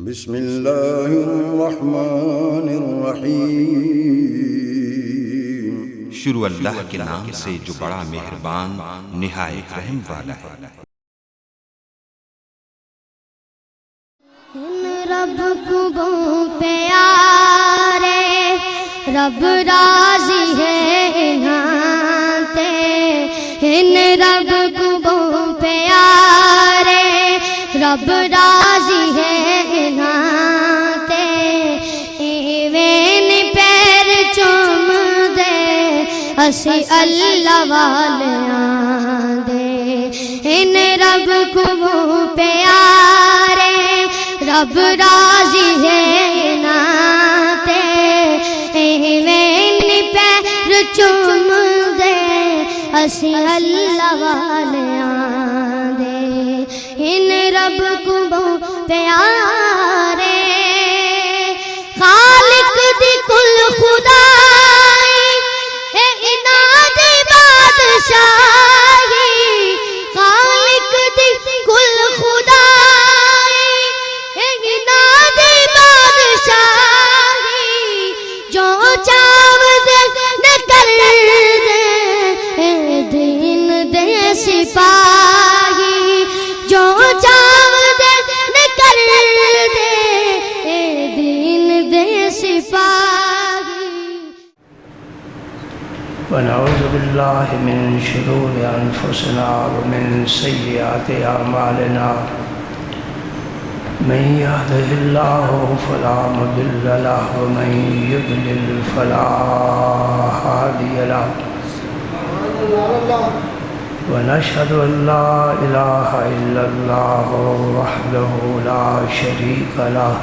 بسم اللہ الرحمن الرحیم۔ شروع اللہ کے نام سے جو بڑا مہربان نہایت رحم والا ہے۔ رب کو پیارے رب راضی ہے نانتے، ان رب کو پیارے رب راضی ہے نانتے، ایوین پیر چوم دے اسی اللہ والیاں دے، ان رب کو پیارے رب راضی ہے ناتے، ایوین پیر چوم دے اسی اللہ والیاں دے، ان رب کو پیارے خالق دی کل خدائی اے اناد بادشاہی، خالق دی کل خدائی اے اناد بادشاہی، جو چاو دے کر دے اے دین دے سپاہی، جو چاو دے کر دے اے دین دے سپاہی۔ ونعوذ باللہ من شرور انفسنا ومن سیئات اعمالنا، من يهده الله فلا مضل له ومن يضلل فلا هادي له، ونشهد أن لا إله إلا الله وحده لا شريك له،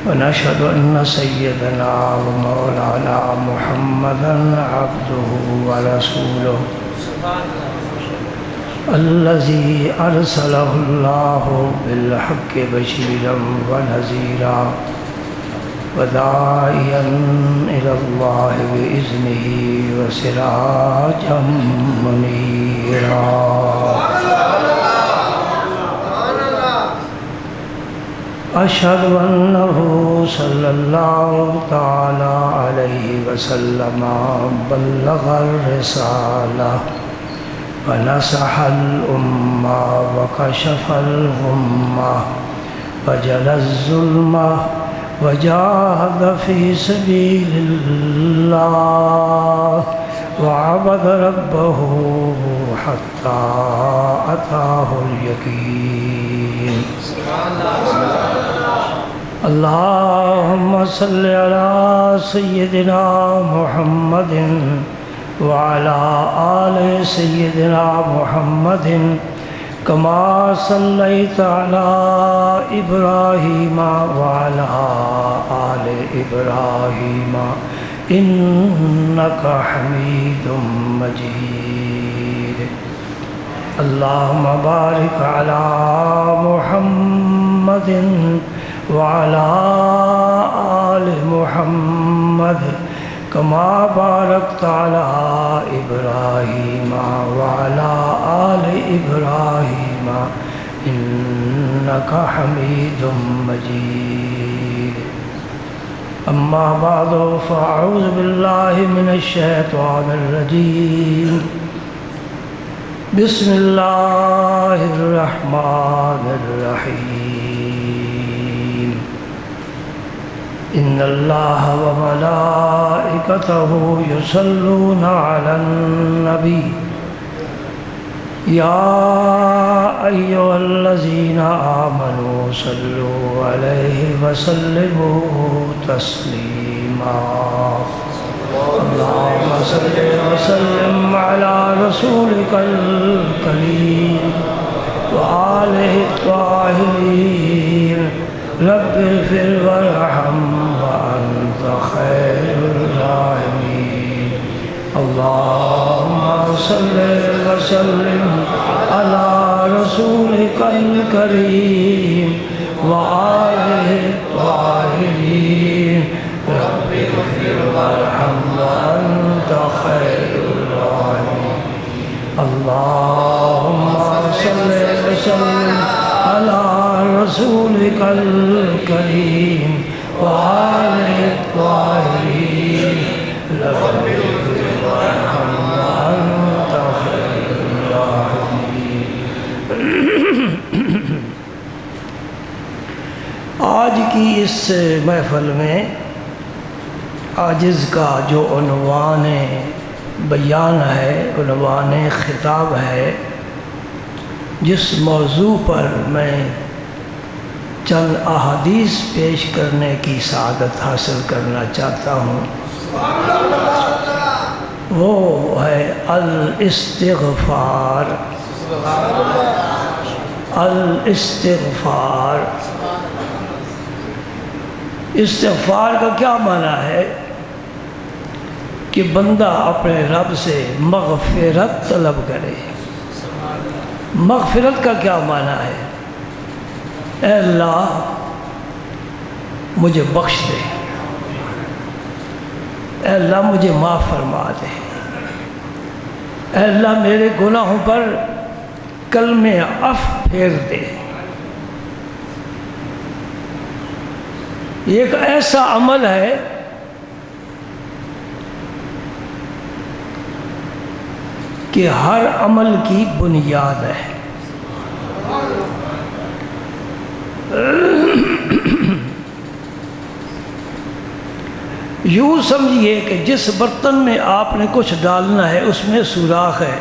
ونشهد أن سيدنا ومولانا محمدا عبده ورسوله الذي أرسله الله بالحق بشيرا ونذيرا وداعيا إلى الله بإذنه وسراجا منيرا۔ أشهد أنه صلى الله تعالى عليه وسلم بلغ الرسالة ونصح الأمة وكشف الغمة وجلى الظلمة وجاهد في سبيل الله وعبد ربه حتى أتاه اليقين۔ اللهم صل على سيدنا محمد وعلى آل سيدنا محمد كما صليت على إبراهيم وعلى آل إبراهيم إنك حميد مجيد۔ اللهم بارك على محمد وعلى آل محمد كما باركت على إبراهيم وعلى آل إبراهيم إنك حميد مجيد۔ أما بعد فأعوذ بالله من الشيطان الرجيم، بسم الله الرحمن الرحيم۔ إن الله وملائكته يصلون على النبي يا أيها الذين آمنوا صلوا عليه وسلموا تسليما۔ اللهم صل وسلم على رسولك الكريم وآله الطاهرين، رب اغفر وارحم وأنت خير الراحمين۔ اللهم صل وسلم على رسولك الكريم وآله الطاهرين، رب اغفر وارحم وأنت خير الراحمين۔ اللهم صل وسلم على رسولك الكريم وآله الطاهرين وأنت خير الراحمين۔ آج کی اس محفل میں عاجز کا جو عنوان بیان ہے، عنوان خطاب ہے، جس موضوع پر میں چند احادیث پیش کرنے کی سعادت حاصل کرنا چاہتا ہوں، وہ ہے الاستغفار۔ الاستغفار، استغفار کا کیا معنی ہے؟ کہ بندہ اپنے رب سے مغفرت طلب کرے۔ مغفرت کا کیا معنی ہے؟ اے اللہ مجھے بخش دے، اے اللہ مجھے معاف فرما دے، اے اللہ میرے گناہوں پر کلمہ عفو پھیر دے۔ یہ ایک ایسا عمل ہے کہ ہر عمل کی بنیاد ہے۔ یوں سمجھیے کہ جس برتن میں آپ نے کچھ ڈالنا ہے اس میں سوراخ ہے۔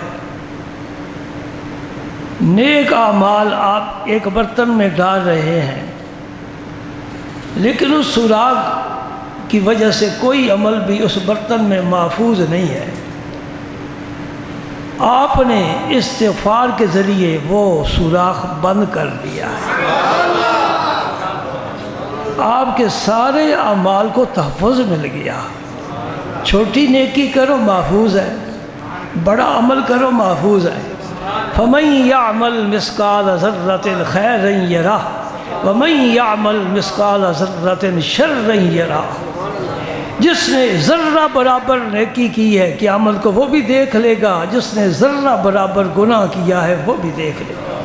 نیک اعمال آپ ایک برتن میں ڈال رہے ہیں، لیکن اس سوراخ کی وجہ سے کوئی عمل بھی اس برتن میں محفوظ نہیں ہے۔ آپ نے استغفار کے ذریعے وہ سوراخ بند کر دیا ہے، آپ کے سارے اعمال کو تحفظ مل گیا۔ چھوٹی نیکی کرو محفوظ ہے، بڑا عمل کرو محفوظ ہے۔ فَمَن يَعْمَلْ مِثْقَالَ ذَرَّةٍ خَيْرًا يَرَهُ وَمَن يَعْمَلْ مِثْقَالَ ذَرَّةٍ شَرًّا يَرَهُ۔ جس نے ذرہ برابر نیکی کی ہے قیامت کو وہ بھی دیکھ لے گا، جس نے ذرہ برابر گناہ کیا ہے وہ بھی دیکھ لے گا۔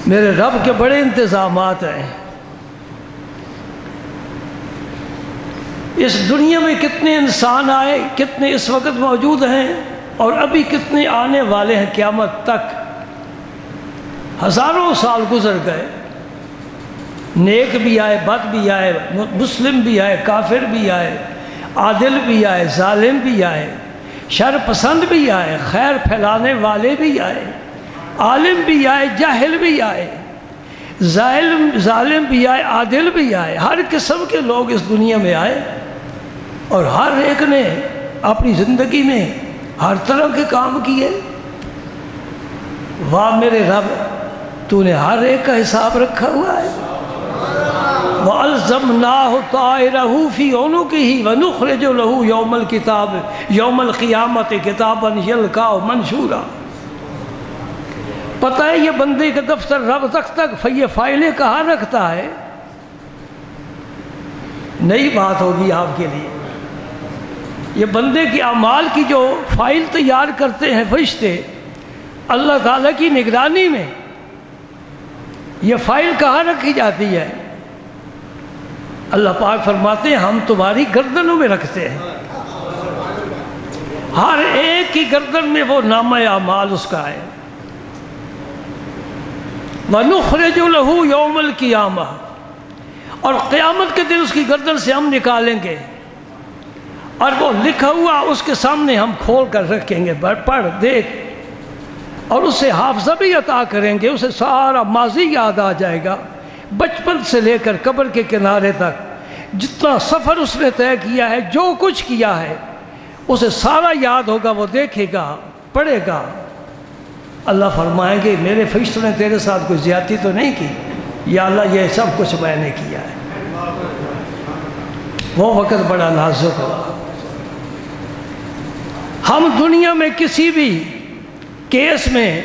میرے رب کے بڑے انتظامات ہیں۔ اس دنیا میں کتنے انسان آئے، کتنے اس وقت موجود ہیں، اور ابھی کتنے آنے والے ہیں قیامت تک۔ ہزاروں سال گزر گئے، نیک بھی آئے، بد بھی آئے، مسلم بھی آئے، کافر بھی آئے، عادل بھی آئے، ظالم بھی آئے، شر پسند بھی آئے، خیر پھیلانے والے بھی آئے، عالم بھی آئے، جاہل بھی آئے، ظالم بھی آئے، عادل بھی آئے، ہر قسم کے لوگ اس دنیا میں آئے، اور ہر ایک نے اپنی زندگی میں ہر طرح کے کام کیے۔ واہ میرے رب، تو نے ہر ایک کا حساب رکھا ہوا ہے۔ وَأَلْزَمْنَاهُ طَائِرَهُ فِي عُنُقِهِ وَنُخْرِجُ لَهُ يَوْمَ الْقِيَامَةِ كِتَابًا يَلْقَاهُ مَنشُورًا۔ پتہ ہے یہ بندے کا دفتر رب تک یہ فائلیں کہاں رکھتا ہے؟ نئی بات ہوگی آپ کے لیے۔ یہ بندے کی اعمال کی جو فائل تیار کرتے ہیں فرشتے اللہ تعالیٰ کی نگرانی میں، یہ فائل کہاں رکھی جاتی ہے؟ اللہ پاک فرماتے ہیں ہم تمہاری گردنوں میں رکھتے ہیں۔ ہر ایک کی گردن میں وہ نامہ اعمال اس کا ہے۔ وَنُخْرِجُ لَهُ يَوْمَ الْقِيَامَةِ، اور قیامت کے دن اس کی گردن سے ہم نکالیں گے، اور وہ لکھا ہوا اس کے سامنے ہم کھول کر رکھیں گے، پڑھ دیکھ، اور اسے حافظہ بھی عطا کریں گے، اسے سارا ماضی یاد آ جائے گا، بچپن سے لے کر قبر کے کنارے تک جتنا سفر اس نے طے کیا ہے، جو کچھ کیا ہے اسے سارا یاد ہوگا، وہ دیکھے گا، پڑھے گا۔ اللہ فرمائیں گے میرے فرشتوں نے تیرے ساتھ کوئی زیادتی تو نہیں کی؟ یا اللہ یہ سب کچھ میں نے کیا ہے۔ وہ وقت بڑا نازک ہوگا۔ ہم دنیا میں کسی بھی کیس میں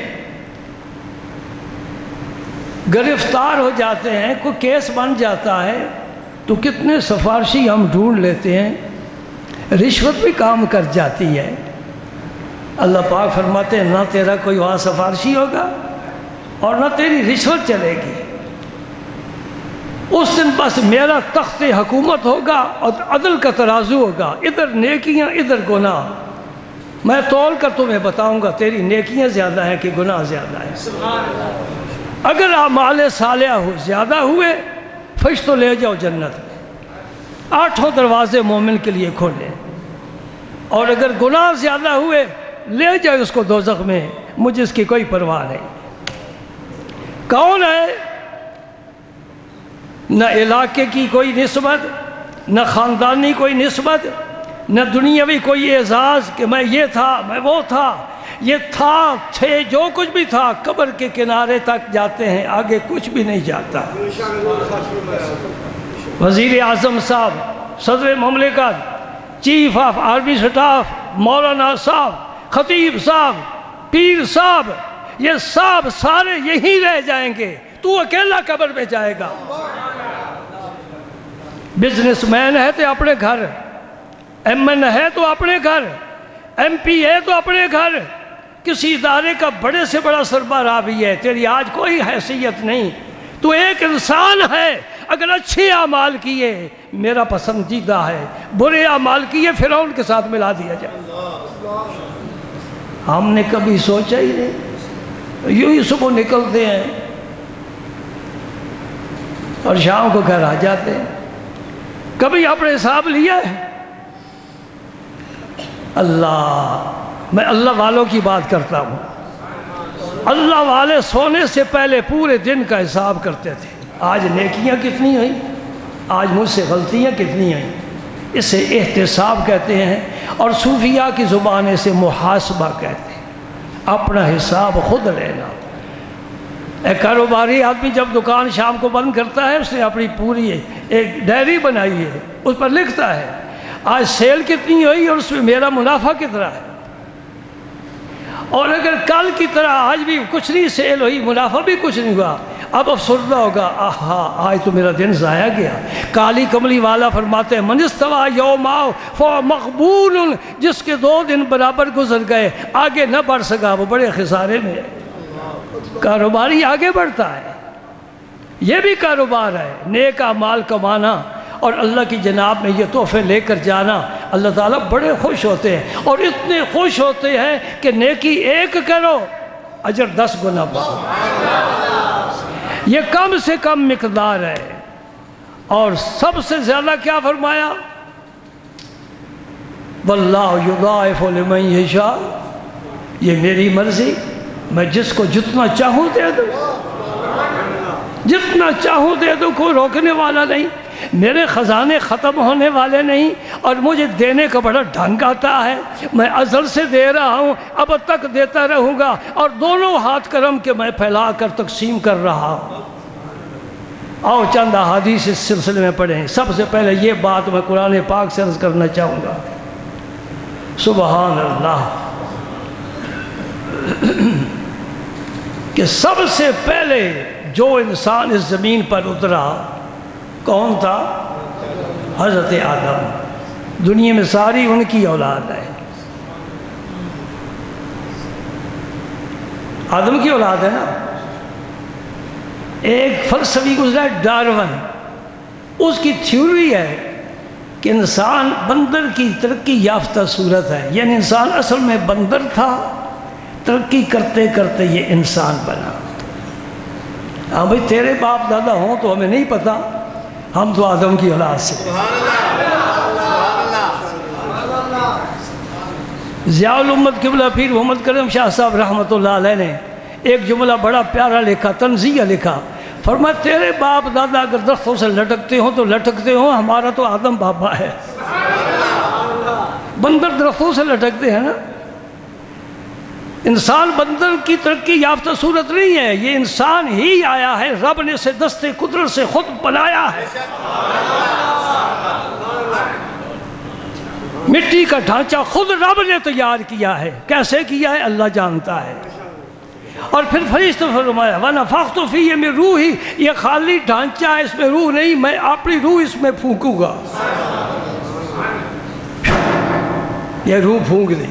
گرفتار ہو جاتے ہیں، کوئی کیس بن جاتا ہے تو کتنے سفارشی ہم ڈھونڈ لیتے ہیں، رشوت بھی کام کر جاتی ہے۔ اللہ پاک فرماتے ہیں نہ تیرا کوئی وہاں سفارشی ہوگا، اور نہ تیری رشوت چلے گی۔ اس دن بس میرا تخت حکومت ہوگا اور عدل کا ترازو ہوگا، ادھر نیکیاں ادھر گناہ۔ میں تول کر تمہیں بتاؤں گا تیری نیکیاں زیادہ ہیں کہ گناہ زیادہ ہیں۔ اگر اعمال صالحہ زیادہ ہوئے فش تو لے جاؤ جنت میں، 8 دروازے مومن کے لیے کھولے، اور اگر گناہ زیادہ ہوئے لے جائے اس کو دوزخ میں، مجھے اس کی کوئی پرواہ نہیں۔ کون ہے؟ نہ علاقے کی کوئی نسبت، نہ خاندانی کوئی نسبت، نہ دنیاوی کوئی اعزاز کہ میں یہ تھا میں وہ تھا، یہ تھے جو کچھ بھی تھا قبر کے کنارے تک جاتے ہیں، آگے کچھ بھی نہیں جاتا۔ وزیر اعظم صاحب، صدر مملکت، چیف آف آرمی سٹاف، مولانا صاحب، خطیب صاحب، پیر صاحب، یہ صاحب سارے یہی رہ جائیں گے، تو اکیلا قبر میں جائے گا۔ بزنس مین ہے تو اپنے گھر، ایم این ہے تو اپنے گھر، ایم پی ہے تو اپنے گھر، کسی ادارے کا بڑے سے بڑا سربراہ بھی ہے، تیری آج کوئی حیثیت نہیں، تو ایک انسان ہے۔ اگر اچھے اعمال کیے میرا پسندیدہ ہے، برے اعمال کیے فرعون کے ساتھ ملا دیا جائے۔ ہم نے کبھی سوچا ہی نہیں، یوں ہی صبح نکلتے ہیں اور شام کو گھر آ جاتے ہیں، کبھی اپنے حساب لیا ہے؟ میں اللہ والوں کی بات کرتا ہوں، اللہ والے سونے سے پہلے پورے دن کا حساب کرتے تھے، آج نیکیاں کتنی ہوئی، آج مجھ سے غلطیاں کتنی ہوئیں، اسے احتساب کہتے ہیں، اور صوفیاء کی زبان سے محاسبہ کہتے ہیں، اپنا حساب خود لینا۔ ایک کاروباری آدمی جب دکان شام کو بند کرتا ہے، اس نے اپنی پوری ایک ڈائری بنائی ہے، اس پر لکھتا ہے آج سیل کتنی ہوئی اور اس میں میرا منافع کتنا ہے، اور اگر کل کی طرح آج بھی کچھ نہیں سیل ہوئی، منافع بھی کچھ نہیں ہوا، اب افسردہ ہوگا، آہا آج تو میرا دن ضائع گیا۔ کالی کملی والا فرماتے ہیں من استوى یوماہ فهو مغبون، جس کے 2 دن برابر گزر گئے آگے نہ بڑھ سکا وہ بڑے خسارے میں ہے۔ کاروباری آگے بڑھتا ہے، یہ بھی کاروبار ہے، نیک اعمال کمانا اور اللہ کی جناب میں یہ تحفے لے کر جانا، اللہ تعالیٰ بڑے خوش ہوتے ہیں، اور اتنے خوش ہوتے ہیں کہ نیکی 1 کرو اجر 10 گنا پاؤ، یہ کم سے کم مقدار ہے۔ اور سب سے زیادہ کیا فرمایا؟ واللہ یضاعف لمن یشاء، یہ میری مرضی، میں جس کو جتنا چاہوں دے دوں، جتنا چاہوں دے دوں، کوئی روکنے والا نہیں، میرے خزانے ختم ہونے والے نہیں، اور مجھے دینے کا بڑا ڈھنگ آتا ہے، میں ازل سے دے رہا ہوں، اب تک دیتا رہوں گا، اور دونوں ہاتھ کرم کے میں پھیلا کر تقسیم کر رہا ہوں۔ آؤ چند احادیث اس سلسلے میں پڑھیں۔ سب سے پہلے یہ بات میں قرآن پاک سے عرض کرنا چاہوں گا، سبحان اللہ، کہ سب سے پہلے جو انسان اس زمین پر اترا کون تھا؟ حضرت آدم۔ دنیا میں ساری ان کی اولاد ہے، آدم کی اولاد ہے نا۔ ایک فلسفی گزرا ہے ڈارون، اس کی تھیوری ہے کہ انسان بندر کی ترقی یافتہ صورت ہے، یعنی انسان اصل میں بندر تھا، ترقی کرتے کرتے یہ انسان بنا۔ ہاں بھئی تیرے باپ دادا ہوں تو ہمیں نہیں پتہ، ہم تو آدم کی اولاد سے۔ ضیاء الامت قبلہ پیر محمد کرم شاہ صاحب رحمۃ اللہ علیہ نے ایک جملہ بڑا پیارا لکھا، تنزیہ لکھا، فرمایا تیرے باپ دادا اگر درختوں سے لٹکتے ہوں تو لٹکتے ہوں، ہمارا تو آدم بابا ہے۔ بندر درختوں سے لٹکتے ہیں نا، انسان بندر کی ترقی یافتہ صورت نہیں ہے، یہ انسان ہی آیا ہے، رب نے اسے دستے قدرت سے خود بنایا ہے۔ مٹی کا ڈھانچہ خود رب نے تیار کیا ہے، کیسے کیا ہے اللہ جانتا ہے۔ اور پھر فرشتوں نے فرمایا وَنَفَخْتُ فِيهِ مِن رُوحِي، یہ خالی ڈھانچہ ہے، اس میں روح نہیں، میں اپنی روح اس میں پھونکوں گا، یہ روح پھونک دی۔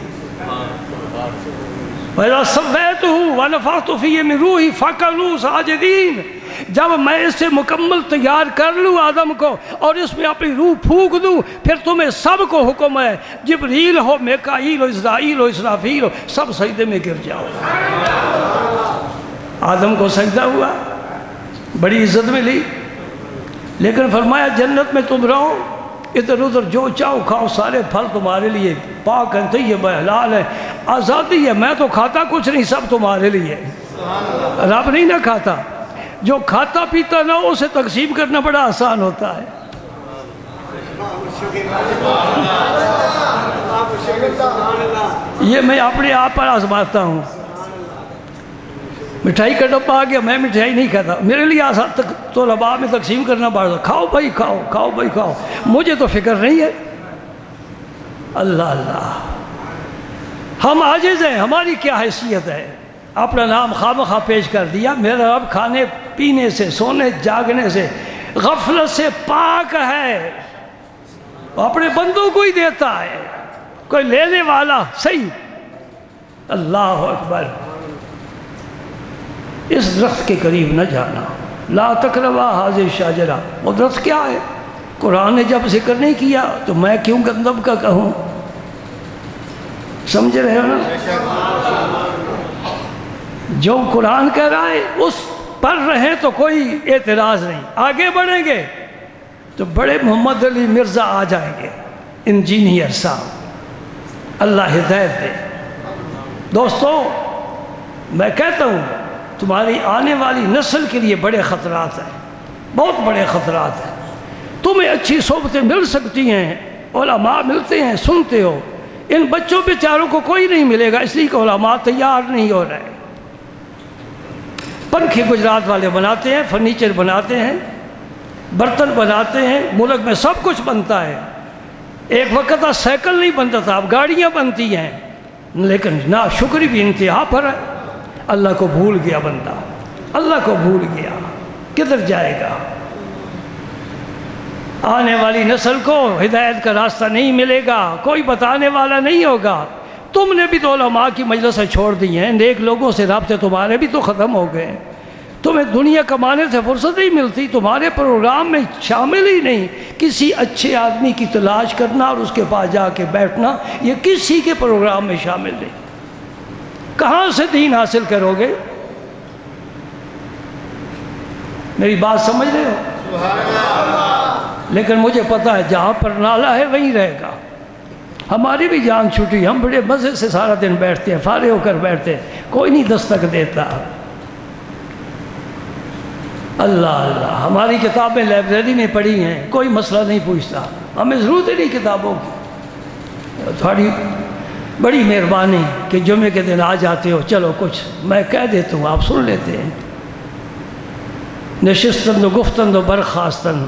وَإِذَا سَوَّيْتُهُ وَنَفَخْتُ فِيهِ مِن رُوحِي فَقَعُوا ساجدین، جب میں اس سے مکمل تیار کر لوں آدم کو اور اس میں اپنی روح پھونک دوں، پھر تمہیں سب کو حکم ہے، جبریل ہو، میکائیل ہو، اسرائیل ہو، اسرافیل ہو، سب سجدے میں گر جاؤ۔ آدم کو سجدہ ہوا، بڑی عزت ملی، لیکن فرمایا جنت میں تم رہو، ادھر ادھر جو چاہو کھاؤ، سارے پھل تمہارے لیے پاک ہیں، طیب ہے، حلال ہے، آزادی ہے، میں تو کھاتا کچھ نہیں، سب تمہارے لیے۔ رب نہیں نہ کھاتا، جو کھاتا پیتا نہ ہو اسے تقسیم کرنا بڑا آسان ہوتا ہے۔ یہ میں اپنے آپ پر آزماتا ہوں۔ مٹھائی کا ڈبہ آ گیا، میں مٹھائی نہیں کھاتا، میرے لیے آسان طلباء میں تقسیم کرنا پڑتا، کھاؤ بھائی کھاؤ، کھاؤ بھائی کھاؤ، مجھے تو فکر نہیں ہے۔ اللہ اللہ، ہم عاجز ہیں، ہماری کیا حیثیت ہے؟ اپنا نام خواہ پیش کر دیا۔ میرا رب کھانے پینے سے، سونے جاگنے سے، غفلت سے پاک ہے، وہ اپنے بندوں کو ہی دیتا ہے، کوئی لینے والا صحیح۔ اللہ اکبر۔ اس درخت کے قریب نہ جانا، لا تقربا ھذہ الشجرہ۔ وہ درخت کیا ہے؟ قرآن نے جب ذکر نہیں کیا تو میں کیوں گندم کا کہوں؟ سمجھ رہے ہو نا؟ جو قرآن کہہ رہا ہے اس پر رہیں تو کوئی اعتراض نہیں، آگے بڑھیں گے تو بڑے محمد علی مرزا آ جائیں گے، انجینئر صاحب، اللہ ہدایت دے۔ دوستو میں کہتا ہوں تمہاری آنے والی نسل کے لیے بڑے خطرات ہیں، بہت بڑے خطرات ہیں۔ تمہیں اچھی صحبتیں مل سکتی ہیں، علماء ملتے ہیں، سنتے ہو، ان بچوں بیچاروں کو کوئی نہیں ملے گا، اس لیے کہ علماء تیار نہیں ہو رہے۔ پنکھے گجرات والے بناتے ہیں، فرنیچر بناتے ہیں، برتن بناتے ہیں، ملک میں سب کچھ بنتا ہے۔ ایک وقت سائیکل نہیں بنتا تھا، اب گاڑیاں بنتی ہیں، لیکن ناشکری بھی انتہا پر ہے۔ اللہ کو بھول گیا بندہ، اللہ کو بھول گیا، کدھر جائے گا؟ آنے والی نسل کو ہدایت کا راستہ نہیں ملے گا، کوئی بتانے والا نہیں ہوگا۔ تم نے بھی تو علماء کی مجلسیں چھوڑ دی ہیں، نیک لوگوں سے رابطے تمہارے بھی تو ختم ہو گئے، تمہیں دنیا کمانے سے فرصت نہیں ملتی، تمہارے پروگرام میں شامل ہی نہیں کسی اچھے آدمی کی تلاش کرنا اور اس کے پاس جا کے بیٹھنا، یہ کسی کے پروگرام میں شامل نہیں۔ کہاں سے دین حاصل کرو گے؟ میری بات سمجھ رہے ہو؟ لیکن مجھے پتا ہے جہاں پر نالا ہے وہیں رہے گا۔ ہماری بھی جان چھوٹی، ہم بڑے مزے سے سارا دن بیٹھتے ہیں، فارغ ہو کر بیٹھتے ہیں، کوئی نہیں دستک دیتا۔ اللہ اللہ، ہماری کتابیں لائبریری میں پڑھی ہیں، کوئی مسئلہ نہیں پوچھتا، ہمیں ضرورت ہی نہیں کتابوں کی۔ تھوڑی بڑی مہربانی کہ جمعے کے دن آ جاتے ہو، چلو کچھ میں کہہ دیتا ہوں، آپ سن لیتے ہیں۔ نشستن و گفتن و برخاستن،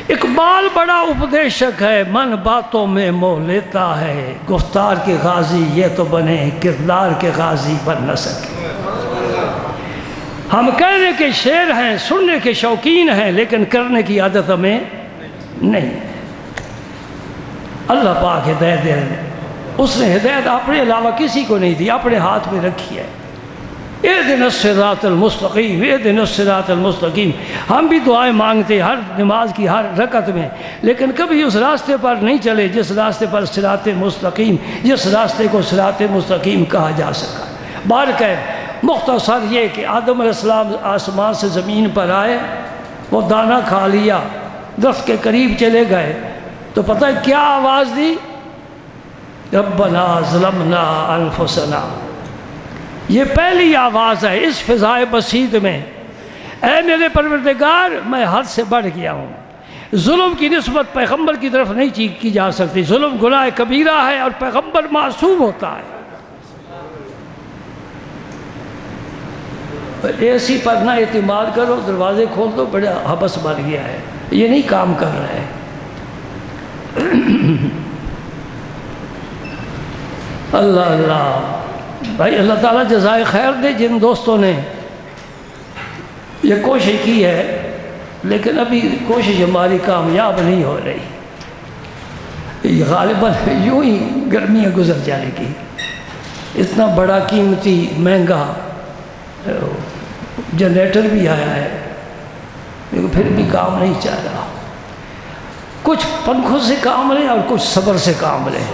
اقبال بڑا اپدیشک ہے، من باتوں میں موہ لیتا ہے، گفتار کے غازی یہ تو بنے، کردار کے غازی بن نہ سکے۔ ہم کہنے کے شعر ہیں، سننے کے شوقین ہیں، لیکن کرنے کی عادت ہمیں نہیں۔ اللہ پاک ہدایت دے، اس نے ہدایت اپنے علاوہ کسی کو نہیں دی، اپنے ہاتھ میں رکھی ہے۔ اہدنا الصراط المستقیم، اہدنا الصراط المستقیم۔ ہم بھی دعائیں مانگتے ہیں ہر نماز کی ہر رکعت میں، لیکن کبھی اس راستے پر نہیں چلے جس راستے پر صراط مستقیم، جس راستے کو صراط مستقیم کہا جا سکا۔ بہرکیف مختصر یہ کہ آدم علیہ السلام آسمان سے زمین پر آئے، وہ دانہ کھا لیا، درخت کے قریب چلے گئے تو پتہ ہے کیا آواز دی؟ ربنا ظلمنا انفسنا۔ یہ پہلی آواز ہے اس فضائے بسیط میں، اے میرے پروردگار میں حد سے بڑھ گیا ہوں۔ ظلم کی نسبت پیغمبر کی طرف نہیں کی جا سکتی، ظلم گناہ کبیرہ ہے اور پیغمبر معصوم ہوتا ہے۔ اے سی پر نہ اعتماد کرو، دروازے کھول دو، بڑا حبس بن گیا ہے، یہ نہیں کام کر رہا ہے۔ اللہ اللہ، بھائی اللہ تعالیٰ جزائے خیر دے جن دوستوں نے یہ کوشش کی ہے، لیکن ابھی کوشش ہماری کامیاب نہیں ہو رہی، غالباً یوں ہی گرمیاں گزر جائے گی۔ اتنا بڑا قیمتی مہنگا جنریٹر بھی آیا ہے لیکن پھر بھی کام نہیں چل رہا. کچھ پنکھوں سے کام لیں اور کچھ صبر سے کام لیں.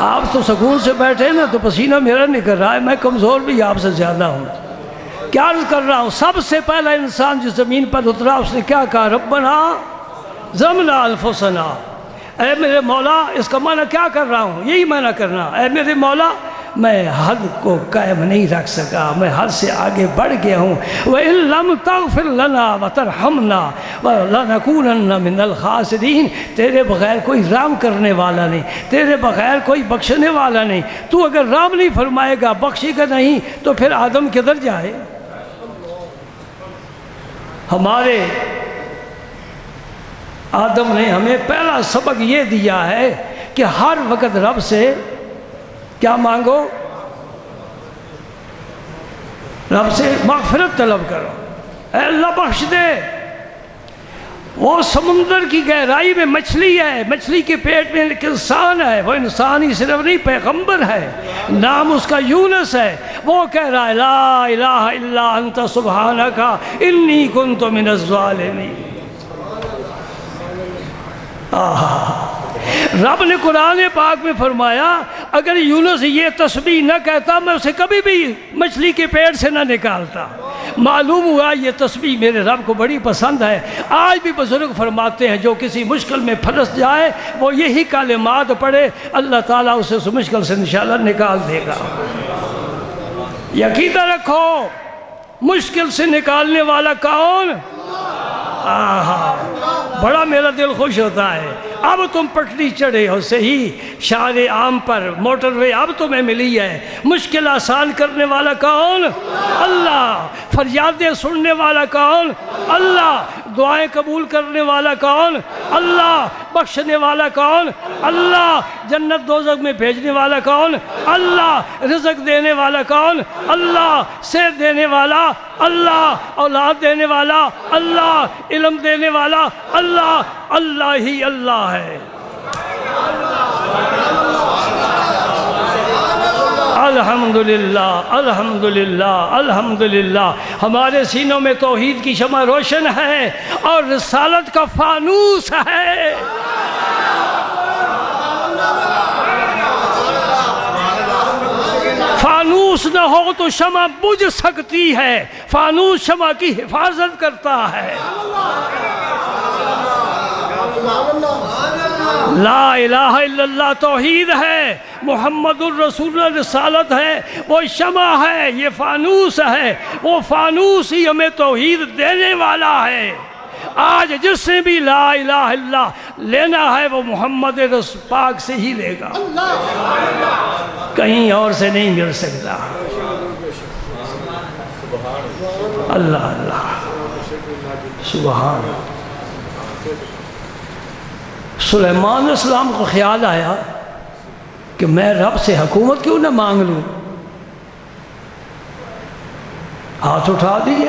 آپ تو سکون سے بیٹھے نا تو پسینہ میرا نکل رہا ہے، میں کمزور بھی آپ سے زیادہ ہوں. کیا عرض کر رہا ہوں، سب سے پہلا انسان جو زمین پر اترا اس نے کیا کہا؟ ربنا ظلمنا انفسنا. اے میرے مولا، اس کا معنی کیا کر رہا ہوں؟ یہی معنی کرنا، اے میرے مولا میں حد کو قائم نہیں رکھ سکا، میں حد سے آگے بڑھ گیا ہوں. وَإِن لَمْ تَغْفِرْ لَنَا وَتَرْحَمْنَا وَلَنَكُونَنَّ مِنَ الْخَاسِرِينَ. تیرے بغیر کوئی رحم کرنے والا نہیں، تیرے بغیر کوئی بخشنے والا نہیں. تو اگر رحم نہیں فرمائے گا، بخشے گا نہیں، تو پھر آدم کدھر جائے؟ ہمارے آدم نے ہمیں پہلا سبق یہ دیا ہے کہ ہر وقت رب سے کیا مانگو؟ رب سے مغفرت طلب کرو. اے اللہ بخش دے. وہ سمندر کی گہرائی میں مچھلی ہے، مچھلی کے پیٹ میں ایک انسان ہے. وہ انسان ہی صرف نہیں، پیغمبر ہے، نام اس کا یونس ہے. وہ کہہ رہا ہے لا الہ الا انت سبحانک انی کنت من الظالمین. رب نے قرآن پاک میں فرمایا اگر یونس یہ تسبیح نہ کہتا میں اسے کبھی بھی مچھلی کے پیٹ سے نہ نکالتا. معلوم ہوا یہ تسبیح میرے رب کو بڑی پسند ہے. آج بھی بزرگ فرماتے ہیں جو کسی مشکل میں پھنس جائے وہ یہی کلمات پڑھے، اللہ تعالیٰ اسے اس مشکل سے انشاءاللہ نکال دے گا. یقین رکھو مشکل سے نکالنے والا کون؟ بڑا میرا دل خوش ہوتا ہے. اب تم پٹڑی چڑھے ہو صحیح، شار عام پر موٹر وے اب تمہیں ملی ہے. مشکل آسان کرنے والا کون؟ اللہ. فریادیں سننے والا کون؟ اللہ. دعائیں قبول کرنے والا کون؟ اللہ. بخشنے والا کون؟ اللہ. جنت دوزخ میں بھیجنے والا کون؟ اللہ. رزق دینے والا کون؟ اللہ. صحت دینے والا اللہ. اولاد دینے والا اللہ. علم دینے والا اللہ. اللہ ہی اللہ ہے. الحمدللہ الحمدللہ الحمدللہ. ہمارے سینوں میں توحید کی شمع روشن ہے اور رسالت کا فانوس ہے. فانوس نہ ہو تو شمع بجھ سکتی ہے. فانوس شمع کی حفاظت کرتا ہے. لا الہ الا اللہ توحید ہے، محمد الرسول اللہ رسالت ہے. وہ شمع ہے، یہ فانوس ہے. وہ فانوس ہی ہمیں توحید دینے والا ہے. آج جس سے بھی لا الہ الا اللہ لینا ہے وہ محمد رسول پاک سے ہی لے گا، کہیں اور سے نہیں مل سکتا. اللہ اللہ سبحان. سلیمان علیہ السلام کو خیال آیا کہ میں رب سے حکومت کیوں نہ مانگ لوں. ہاتھ اٹھا دیے.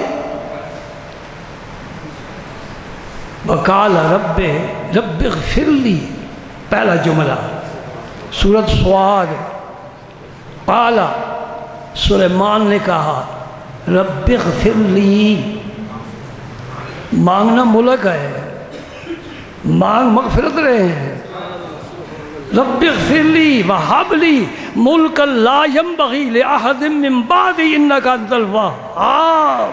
وقال رب اغفر لی، پہلا جملہ سورۃ صاد. قال سلیمان نے کہا رب اغفر لی. مانگنا ملک ہے، مانگ مغفرت رہے ہیں. رب اغفر لی وہب لی ملکا لا ينبغی لأحد من بعدی انک انت الوہاب.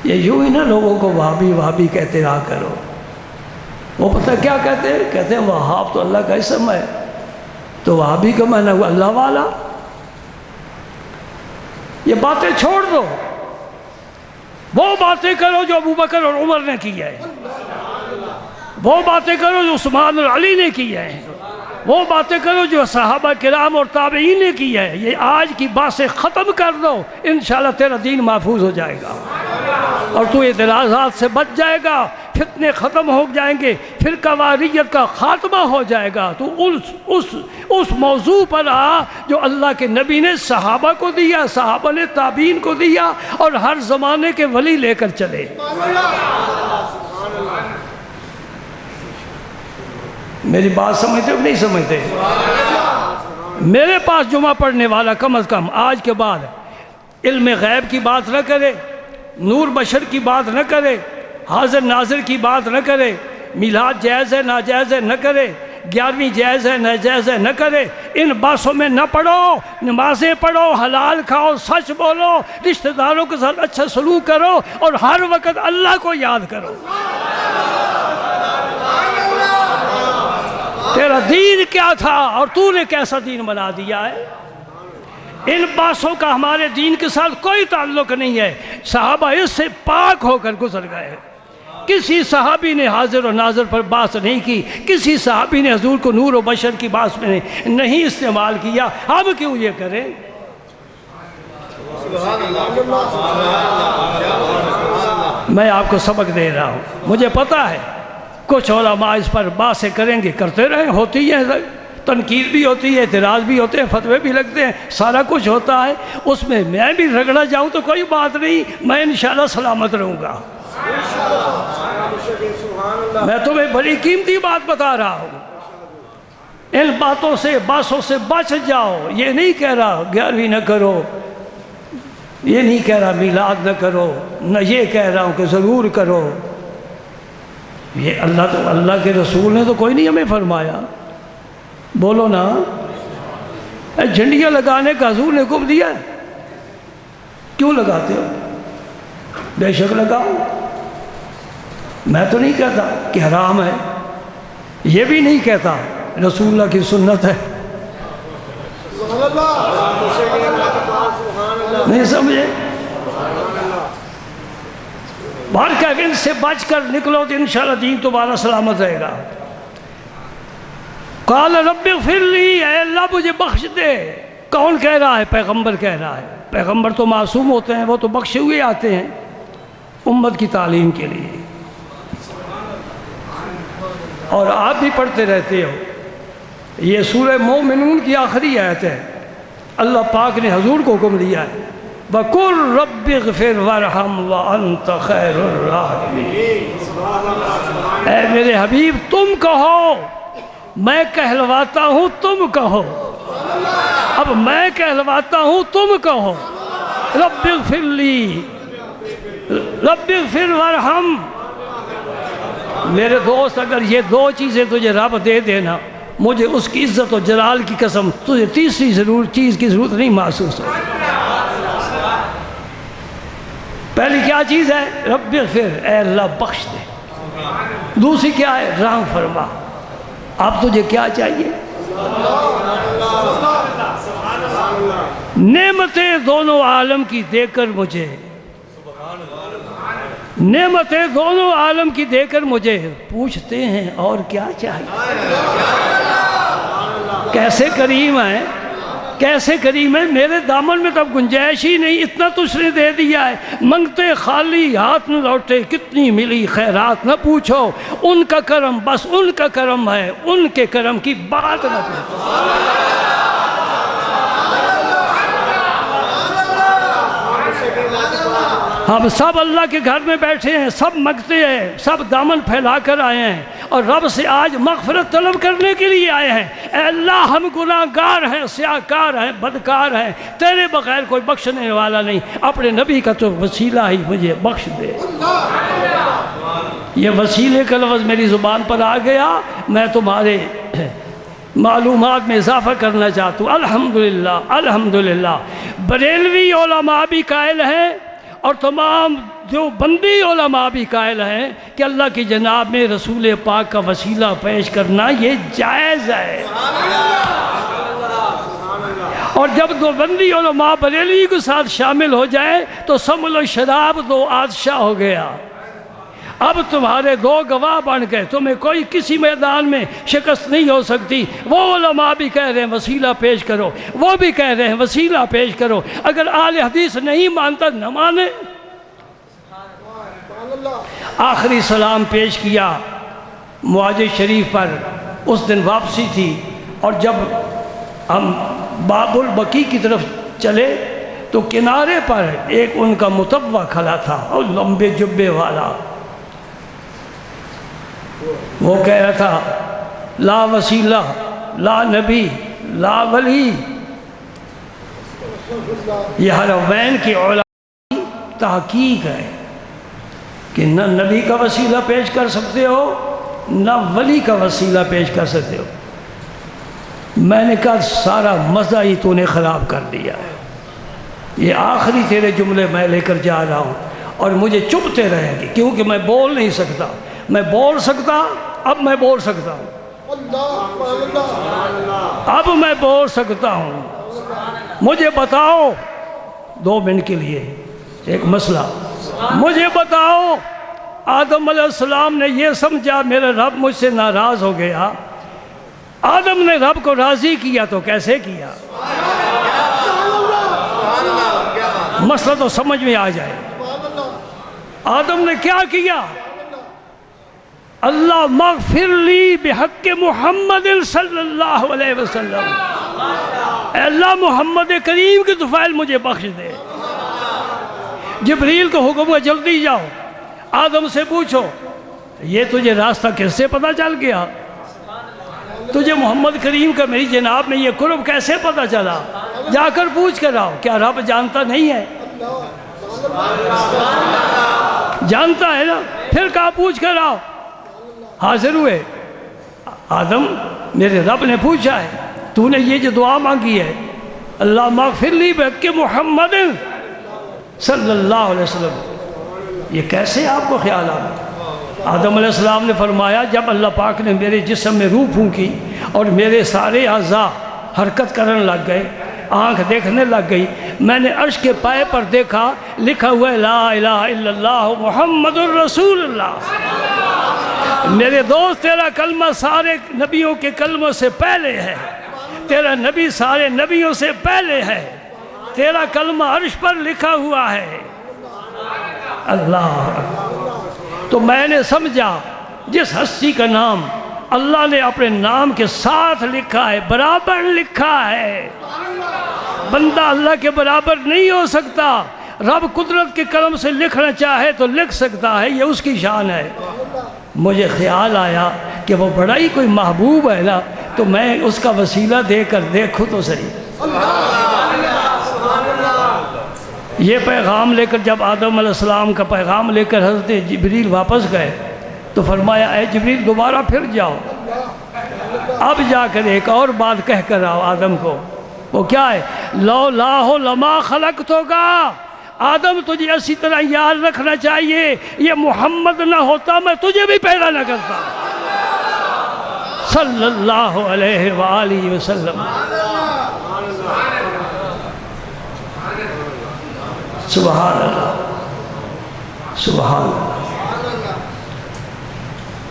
یہ یوں ہی نا لوگوں کو وہابی وہابی کہتے رہا کرو. وہ پتہ کیا کہتے ہیں؟ کہتے ہیں وہاب تو اللہ کا اسم ہے، تو وہابی کا معنی ہوا اللہ والا. یہ باتیں چھوڑ دو، وہ باتیں کرو جو ابو بکر اور عمر نے کی ہے، وہ باتیں کرو جو عثمان اور علی نے کی ہے، وہ باتیں کرو جو صحابہ کرام اور تابعین نے کی ہے. یہ آج کی باتیں ختم کر دو، انشاءاللہ تیرا دین محفوظ ہو جائے گا اور تو اعتراضات سے بچ جائے گا. فتنے ختم ہو جائیں گے، فرقہ واریت کا خاتمہ ہو جائے گا. تو اس موضوع پر آ جو اللہ کے نبی نے صحابہ کو دیا، صحابہ نے تابعین کو دیا اور ہر زمانے کے ولی لے کر چلے. میری بات سمجھتے ہو نہیں سمجھتے؟ میرے پاس جمعہ پڑھنے والا کم از کم آج کے بعد علم غیب کی بات نہ کرے، نور بشر کی بات نہ کرے، حاضر ناظر کی بات نہ کرے، میلاد جائز ہے ناجائز ہے نہ کرے، 11ویں جائز ہے ناجائز ہے نہ کرے، ان باتوں میں نہ پڑھو، نمازیں پڑھو، حلال کھاؤ، سچ بولو، رشتہ داروں کے ساتھ اچھا سلوک کرو، اور ہر وقت اللہ کو یاد کرو۔ تیرا دین کیا تھا اور تو نے کیسا دین بنا دیا ہے؟ ان باتوں کا ہمارے دین کے ساتھ کوئی تعلق نہیں ہے۔ صحابہ اس سے پاک ہو کر گزر گئے، کسی صحابی نے حاضر و ناظر پر بات نہیں کی، کسی صحابی نے حضور کو نور و بشر کی بات میں نہیں استعمال کیا، ہم کیوں یہ کریں؟ میں آپ کو سبق دے رہا ہوں، مجھے پتا ہے کچھ علماء اس پر باتیں کریں گے، کرتے رہیں، ہوتی ہیں، تنقید بھی ہوتی ہے، اعتراض بھی ہوتے ہیں، فتوے بھی لگتے ہیں، سارا کچھ ہوتا ہے، اس میں میں بھی رگڑا جاؤں تو کوئی بات نہیں، میں انشاءاللہ سلامت رہوں گا۔ میں تمہیں بڑی قیمتی بات بتا رہا ہوں، ان باتوں سے بچ جاؤ۔ یہ نہیں کہہ رہا 11ویں نہ کرو، یہ نہیں کہہ رہا میلاد نہ کرو، نہ یہ کہہ رہا ہوں کہ ضرور کرو، یہ اللہ کے رسول نے تو کوئی نہیں ہمیں فرمایا۔ بولو نا، جھنڈیاں لگانے کا حضور نے حکم دیا ہے، کیوں لگاتے ہو؟ بے شک لگاؤ، میں تو نہیں کہتا کہ حرام ہے، یہ بھی نہیں کہتا، رسول اللہ کی سنت ہے، نہیں سمجھے؟ باہر کیفن سے بچ کر نکلو تو انشاءاللہ دین تمہارا سلامت رہے گا۔ قال رب اغفر لی، اے اللہ مجھے بخش دے۔ کون کہہ رہا ہے؟ پیغمبر کہہ رہا ہے۔ پیغمبر تو معصوم ہوتے ہیں، وہ تو بخشے ہوئے آتے ہیں امت کی تعلیم کے لیے، اور آپ بھی پڑھتے رہتے ہو۔ یہ سورہ مومنون کی آخری آیت ہے، اللہ پاک نے حضور کو حکم دیا ہے وَقُلْ رَبِّ اغْفِرْ وَارْحَمْ وَأَنْتَ خَيْرُ الرَّاحِمِينَ۔ اے میرے حبیب تم کہو، میں کہلواتا ہوں تم کہو، اب میں کہلواتا ہوں تم کہو، رب اغفر لی، رب اغفر وارحم۔ میرے دوست اگر یہ دو چیزیں تجھے رب دے دینا، مجھے اس کی عزت و جلال کی قسم تجھے تیسری چیز کی ضرورت نہیں محسوس ہو۔ پہلی کیا چیز ہے؟ رب اغفر، اے اللہ بخش دے۔ دوسری کیا ہے؟ رحم فرما۔ اب تجھے کیا چاہیے؟ نعمتیں دونوں عالم کی دے کر مجھے، نعمتیں دونوں عالم کی دے کر مجھے پوچھتے ہیں اور کیا چاہیے؟ کیسے کریم ہے، کیسے کریم ہے، میرے دامن میں تب گنجائش ہی نہیں، اتنا تجھ نے دے دیا ہے، منگتے خالی ہاتھ نہ لوٹے، کتنی ملی خیرات نہ پوچھو، ان کا کرم بس ان کا کرم ہے، ان کے کرم کی بات نہ پوچھو۔ ہم سب اللہ کے گھر میں بیٹھے ہیں، سب مانگتے ہیں، سب دامن پھیلا کر آئے ہیں، اور رب سے آج مغفرت طلب کرنے کے لیے آئے ہیں۔ اے اللہ ہم گناہ گار ہیں، سیاہکار ہیں، بدکار ہیں، تیرے بغیر کوئی بخشنے والا نہیں، اپنے نبی کا تو وسیلہ ہی مجھے بخش دے۔ یہ وسیلے کا لفظ میری زبان پر آ گیا، میں تمہارے معلومات میں اضافہ کرنا چاہتا ہوں۔ الحمدللہ الحمدللہ بریلوی علماء بھی قائل ہیں اور تمام جو بندی علماء بھی قائل ہیں کہ اللہ کی جناب میں رسول پاک کا وسیلہ پیش کرنا یہ جائز ہے، اور جب دو بندی علماء بریلوی کے ساتھ شامل ہو جائے تو سمجھ لو شراب دو آدشاہ ہو گیا۔ اب تمہارے دو گواہ بن گئے، تمہیں کوئی کسی میدان میں شکست نہیں ہو سکتی۔ وہ علماء بھی کہہ رہے ہیں وسیلہ پیش کرو، وہ بھی کہہ رہے ہیں وسیلہ پیش کرو، اگر اہل حدیث نہیں مانتا نہ مانے۔ آخری سلام پیش کیا معاج شریف پر، اس دن واپسی تھی، اور جب ہم باب البقیع کی طرف چلے تو کنارے پر ایک ان کا متبع کھڑا تھا، اور لمبے جبے والا، وہ کہہ رہا تھا لا وسیلہ لا نبی لا ولی، یہ حرمین کی علماء کی تحقیق ہے کہ نہ نبی کا وسیلہ پیش کر سکتے ہو نہ ولی کا وسیلہ پیش کر سکتے ہو۔ میں نے کہا سارا مزہ ہی تو نے خراب کر دیا ہے، یہ آخری تیرے جملے میں لے کر جا رہا ہوں اور مجھے چپتے رہیں گے کیونکہ میں بول نہیں سکتا، میں بول سکتا، اب میں بول سکتا ہوں، اب میں بول سکتا ہوں۔ مجھے بتاؤ 2 منٹ کے لیے ایک مسئلہ، مجھے بتاؤ آدم علیہ السلام نے یہ سمجھا میرا رب مجھ سے ناراض ہو گیا، آدم نے رب کو راضی کیا تو کیسے کیا؟ مسئلہ تو سمجھ میں آ جائے۔ آدم نے کیا کیا؟ اللہ مغفر لی بحق محمد صلی اللہ علیہ وسلم، اے اللہ محمد کریم کی طفیل مجھے بخش دے۔ جبریل کو حکم ہوا جلدی جاؤ آدم سے پوچھو یہ تجھے راستہ کس سے پتہ چل گیا؟ تجھے محمد کریم کا میری جناب میں یہ قرب کیسے پتہ چلا؟ جا کر پوچھ کر آؤ، کیا رب جانتا نہیں ہے؟ جانتا ہے نا، پھر کہا پوچھ کر آؤ۔ حاضر ہوئے، آدم میرے رب نے پوچھا ہے تو نے یہ جو دعا مانگی ہے اللہ مغفر لی بحق محمد صلی اللہ علیہ وسلم، یہ کیسے آپ کو خیال آیا؟ آدم علیہ السلام نے فرمایا جب اللہ پاک نے میرے جسم میں روح پھونکی اور میرے سارے اعضاء حرکت کرنے لگ گئے، آنکھ دیکھنے لگ گئی، میں نے عرش کے پائے پر دیکھا لکھا ہوا ہے لا الہ الا اللہ محمد الرسول اللہ۔ میرے دوست تیرا کلمہ سارے نبیوں کے کلموں سے پہلے ہے، تیرا نبی سارے نبیوں سے پہلے ہے، تیرا کلمہ عرش پر لکھا ہوا ہے۔ اللہ، تو میں نے سمجھا جس ہستی کا نام اللہ نے اپنے نام کے ساتھ لکھا ہے، برابر لکھا ہے، بندہ اللہ کے برابر نہیں ہو سکتا، رب قدرت کے قلم سے لکھنا چاہے تو لکھ سکتا ہے، یہ اس کی شان ہے۔ مجھے خیال آیا کہ وہ بڑا ہی کوئی محبوب ہے نا، تو میں اس کا وسیلہ دے کر دیکھوں تو صحیح۔ یہ پیغام لے کر جب آدم علیہ السلام کا پیغام لے کر حضرت جبریل واپس گئے تو فرمایا اے جبریل دوبارہ پھر جاؤ، اب جا کر ایک اور بات کہہ کر آؤ آدم کو۔ وہ کیا ہے؟ لو لاہو لما خلقتو کا، آدم تجھے اسی طرح یاد رکھنا چاہیے یہ محمد نہ ہوتا میں تجھے بھی پیدا نہ کرتا صلی اللہ علیہ وآلہ وسلم۔ سبحان اللہ، سبحان اللہ،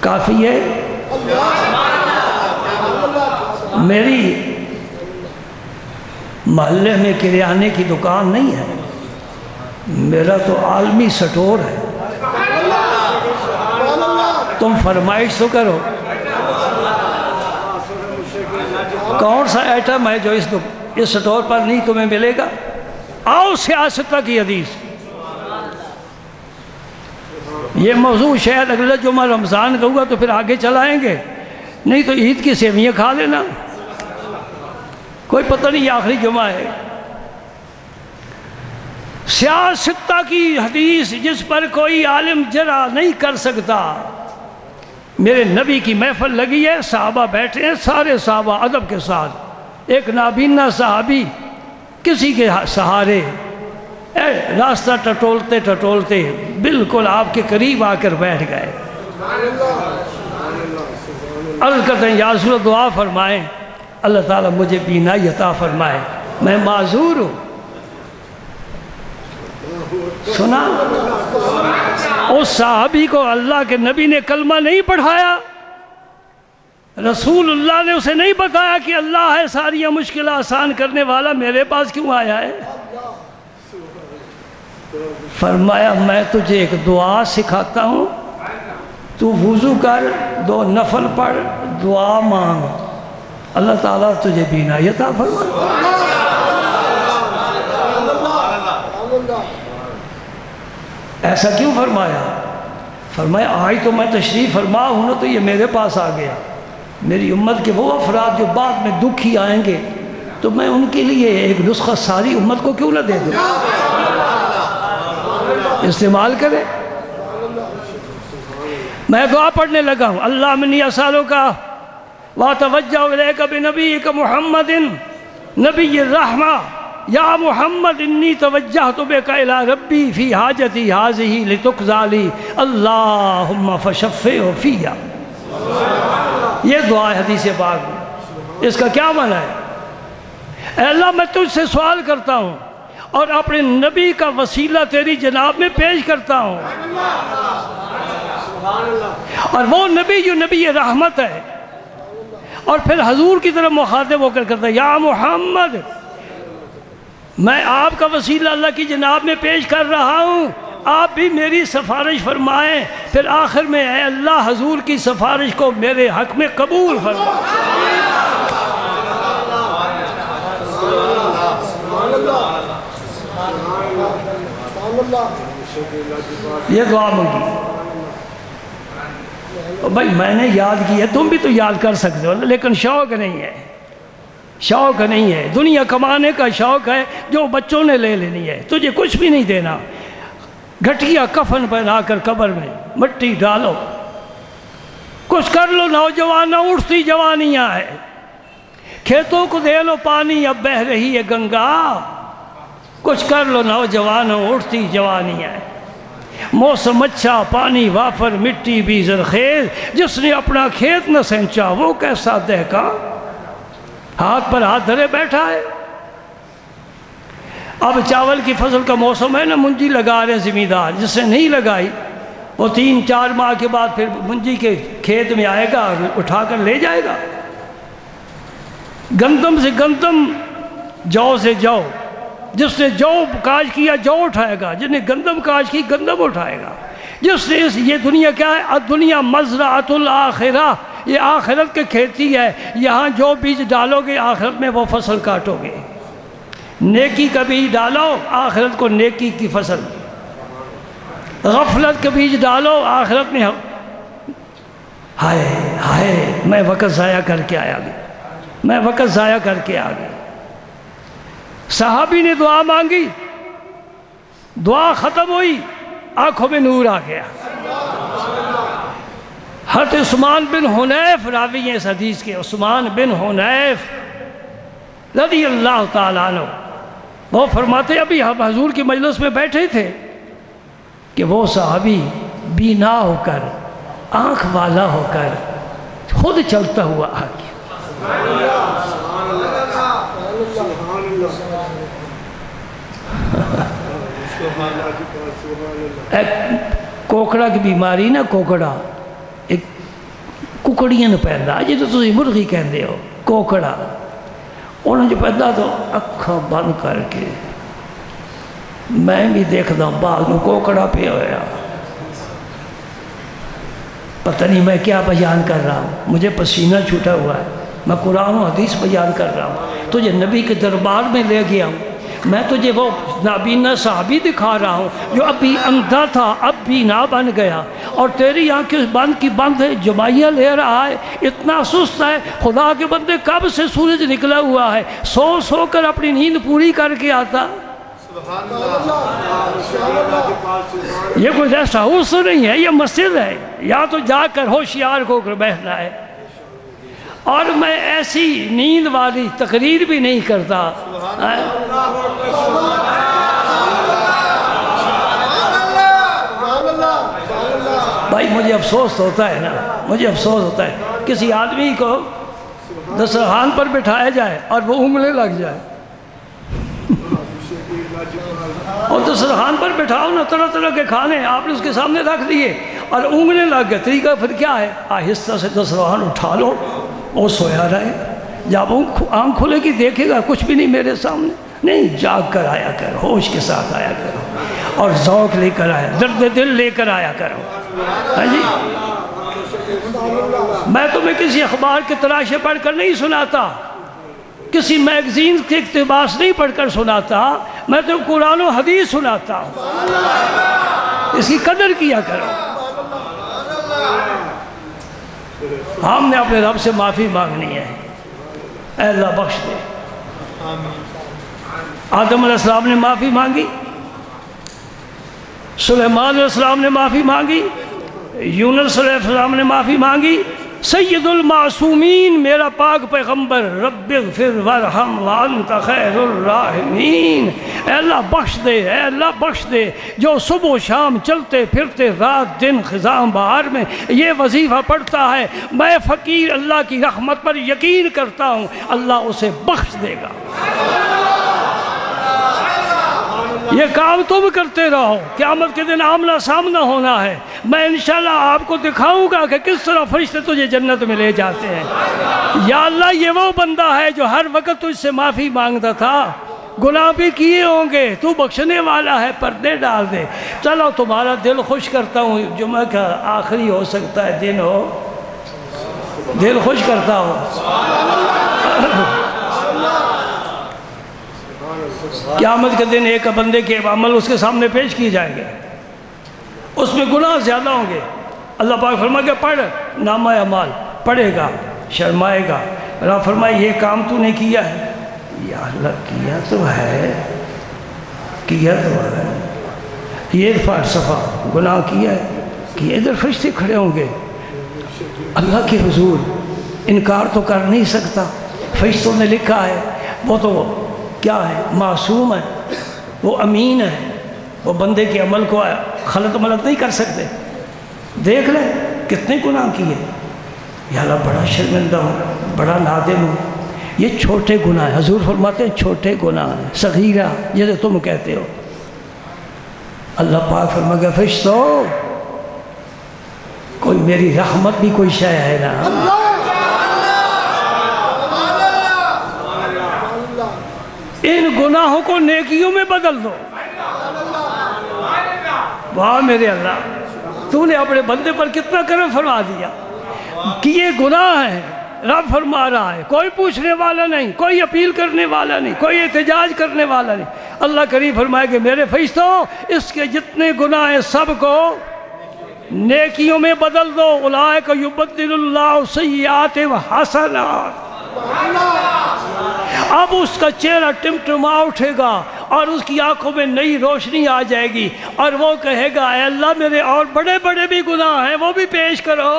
کافی ہے۔ میری محلے میں کریانے کی دکان نہیں ہے، میرا تو عالمی سٹور ہے، تم فرمائش تو کرو کون سا آئٹم ہے جو اس سٹور پر نہیں تمہیں ملے گا؟ آؤ سیاست کی حدیث، یہ موضوع شاید اگلا جمعہ رمضان کا ہوگا تو پھر آگے چلائیں گے، نہیں تو عید کی سیویاں کھا لینا، کوئی پتہ نہیں یہ آخری جمعہ ہے۔ سیاستہ کی حدیث جس پر کوئی عالم جرا نہیں کر سکتا، میرے نبی کی محفل لگی ہے، صحابہ بیٹھے ہیں، سارے صحابہ ادب کے ساتھ، ایک نابینا صحابی کسی کے سہارے راستہ ٹٹولتے ٹٹولتے بالکل آپ کے قریب آ کر بیٹھ گئے، عرض کرتے ہیں یا رسول اللہ دعا فرمائیں، اللہ تعالیٰ مجھے بینائی عطا فرمائے، میں معذور ہوں۔ سنا اس صحابی کو اللہ کے نبی نے کلمہ نہیں پڑھایا، رسول اللہ نے اسے نہیں بتایا کہ اللہ ہے ساری مشکلات آسان کرنے والا، میرے پاس کیوں آیا ہے؟ فرمایا میں تجھے ایک دعا سکھاتا ہوں، تو وضو کر، 2 نفل پڑھ، دعا مانگ، اللہ تعالیٰ تجھے بینائی عطا فرمائے۔ ایسا کیوں فرمایا؟ فرمایا آج تو میں تشریف فرما ہوں نا تو یہ میرے پاس آ گیا، میری امت کے وہ افراد جو بعد میں دکھی آئیں گے تو میں ان کے لیے ایک نسخہ ساری امت کو کیوں نہ دے دوں؟ استعمال کریں۔ میں دعا پڑھنے لگا ہوں، اللہ منی اسالک واتوجہ الیک بنبیک محمد نبی الرحمہ یا محمد انی توجہت بک الی ربی فی حاجتی ہذہ لتقضی لی اللہم فشفعہ فیہ۔ یہ دعا ہے حدیث پاک میں۔ اس کا کیا معنی ہے؟ اے اللہ میں تجھ سے سوال کرتا ہوں اور اپنے نبی کا وسیلہ تیری جناب میں پیش کرتا ہوں، اور وہ نبی جو نبی رحمت ہے، اور پھر حضور کی طرف مخاطب ہو کر کرتا ہے یا محمد، میں آپ کا وسیلہ اللہ کی جناب میں پیش کر رہا ہوں، آپ بھی میری سفارش فرمائیں۔ پھر آخر میں اے اللہ حضور کی سفارش کو میرے حق میں قبول فرمائیں۔ یہ دعا مانگی۔ بھائی میں نے یاد کی ہے، تم بھی تو یاد کر سکتے ہو، لیکن شوق نہیں ہے، شوق نہیں ہے۔ دنیا کمانے کا شوق ہے جو بچوں نے لے لینی ہے، تجھے کچھ بھی نہیں دینا۔ گھٹیا کفن پہنا کر قبر میں مٹی ڈالو، کچھ کر لو نوجوان، اٹھتی جوانیاں ہے، کھیتوں کو دے لو پانی، اب بہہ رہی ہے گنگا، کچھ کر لو نوجوانوں، اٹھتی جوانیاں ہے۔ موسم اچھا، پانی وافر، مٹی بھی زرخیز، جس نے اپنا کھیت نہ سینچا وہ کیسا دہکا، ہاتھ پر ہاتھ دھرے بیٹھا ہے۔ اب چاول کی فصل کا موسم ہے نا، منجی لگا رہے زمیندار، جس نے نہیں لگائی وہ 3-4 ماہ کے بعد پھر منجی کے کھیت میں آئے گا اور اٹھا کر لے جائے گا۔ گندم سے گندم، جو سے جو، جس نے جو کاج کیا جو اٹھائے گا، جس نے گندم کاج کی گندم اٹھائے گا۔ جس نے یہ دنیا کیا ہے؟ الدنیا مزرعۃ الآخرہ، یہ آخرت کے کھیتی ہے، یہاں جو بیج ڈالو گے آخرت میں وہ فصل کاٹو گے۔ نیکی کا بیج ڈالو، آخرت کو نیکی کی فصل، غفلت کا بیج ڈالو، آخرت میں ہائے ہائے میں وقت ضائع کر کے آیا گیا، میں وقت ضائع کر کے آ گیا۔ صحابی نے دعا مانگی، دعا ختم ہوئی، آنکھوں میں نور آ گیا۔ حضرت عثمان بن حنیف راوی ہیں اس حدیث کے، عثمان بن حنیف رضی اللہ تعالیٰ عنہ، وہ فرماتے ابھی ہم حضور کی مجلس میں بیٹھے تھے کہ وہ صحابی بینا ہو کر، آنکھ والا ہو کر خود چلتا ہوا آ گیا۔ کوکڑا کی بیماری نا، کوکڑا ایک ککڑیاں پیدا، جی تو تسی مرغی کہندے ہو، کوکڑا انہوں جو پیدا تو اکھاں بند کر کے میں بھی دیکھدا ہوں بعض میں کوکڑا پہ ہویا، پتہ نہیں میں کیا بیان کر رہا ہوں، مجھے پسینہ چھوٹا ہوا ہے، میں قرآن و حدیث بیان کر رہا ہوں، تجھے نبی کے دربار میں لے گیا ہوں، میں تجھے وہ نابینا صحابی دکھا رہا ہوں جو ابھی اندھا تھا اب بینا بن گیا، اور تیری آنکھیں بند کی بند ہے، جمائیاں لے رہا ہے، اتنا سست ہے، خدا کے بندے کب سے سورج نکلا ہوا ہے، سو سو کر اپنی نیند پوری کر کے آتا۔ یہ کوئی ریسٹ ہاؤس نہیں ہے، یہ مسجد ہے، یا تو جا کر ہوشیار ہو کر بیٹھنا ہے۔ اور میں ایسی نیند والی تقریر بھی نہیں کرتا۔ بھائی مجھے افسوس ہوتا ہے نا، مجھے افسوس ہوتا ہے کسی آدمی کو دسترخوان پر بٹھایا جائے اور وہ انگلیں لگ جائے، اور دسترخوان پر بٹھاؤ نا طرح طرح کے کھانے آپ نے اس کے سامنے رکھ دیے اور انگلیں لگ گئے، طریقہ پھر کیا ہے؟ آہستہ سے دسترخوان اٹھا لو، وہ سویا رہے، جب آنکھ کھلے گی دیکھے گا کچھ بھی نہیں میرے سامنے، نہیں جاگ کر آیا کرو، ہوش کے ساتھ آیا کرو، اور ذوق لے کر آیا، درد دل لے کر آیا کرو۔ ہاں جی، میں تمہیں کسی اخبار کے تراشے پڑھ کر نہیں سناتا، کسی میگزین کے اقتباس نہیں پڑھ کر سناتا، میں تو قرآن و حدیث سناتا ہوں، اس کی قدر کیا کرو۔ ہم نے اپنے رب سے معافی مانگنی ہے، اے اللہ بخش دے۔ آدم علیہ السلام نے معافی مانگی، سلیمان علیہ السلام نے معافی مانگی، یونس علیہ السلام نے معافی مانگی، سید المعصومین میرا پاک پیغمبر رب اغفر وارحم وانت خیر الراحمین، اے اللہ بخش دے، اے اللہ بخش دے۔ جو صبح و شام چلتے پھرتے رات دن خزاں بہار میں یہ وظیفہ پڑھتا ہے، میں فقیر اللہ کی رحمت پر یقین کرتا ہوں اللہ اسے بخش دے گا۔ یہ کام تم کرتے رہو، قیامت کے دن آمنا سامنا ہونا ہے، میں انشاءاللہ آپ کو دکھاؤں گا کہ کس طرح فرشتے تجھے جنت میں لے جاتے ہیں۔ یا اللہ یہ وہ بندہ ہے جو ہر وقت تجھ سے معافی مانگتا تھا، گناہ بھی کیے ہوں گے، تو بخشنے والا ہے، پردے ڈال دے۔ چلو تمہارا دل خوش کرتا ہوں، جمعہ کا آخری ہو سکتا ہے دن ہو، دل خوش کرتا ہوں۔ قیامت کے دن ایک بندے کے عمل اس کے سامنے پیش کیے جائیں گے، اس میں گناہ زیادہ ہوں گے۔ اللہ پاک فرمائے کہ پڑھ، نامہ اعمال پڑھے گا، شرمائے گا۔ اللہ فرمائے یہ کام تو نے کیا ہے، یا اللہ کیا تو ہے، کیا تو ہے، یہ ارفع صفا گناہ کیا ہے، کہ ادھر فرشتے کھڑے ہوں گے اللہ کے حضور، انکار تو کر نہیں سکتا، فرشتوں نے لکھا ہے، وہ تو کیا ہے، معصوم ہے، وہ امین ہے، وہ بندے کے عمل کو خلط ملط نہیں کر سکتے۔ دیکھ لیں کتنے گناہ کیے، یا اللہ بڑا شرمندہ ہوں، بڑا نادم ہوں۔ یہ چھوٹے گناہ ہیں، حضور فرماتے ہیں چھوٹے گناہ ہیں، صغیرہ جیسے تم کہتے ہو۔ اللہ پاک فرما گیا فرشتو کوئی میری رحمت بھی کوئی شے ہے نا، ان گناہوں کو نیکیوں میں بدل دو۔ واہ میرے اللہ، تو نے اپنے بندے پر کتنا کرم فرما دیا۔ کہ یہ گناہ ہے، رب فرما رہا ہے، کوئی پوچھنے والا نہیں، کوئی اپیل کرنے والا نہیں، کوئی احتجاج کرنے والا نہیں۔ اللہ کریم فرمائے کہ میرے فرشتوں اس کے جتنے گناہ ہیں سب کو نیکیوں میں بدل دو۔ اولئک یبدل اللہ سیئات حسنات۔ اب اس کا چہرہ ٹمٹما اٹھے گا اور اس کی آنکھوں میں نئی روشنی آ جائے گی، اور وہ کہے گا اے اللہ میرے اور بڑے بڑے بھی گناہ ہیں وہ بھی پیش کرو۔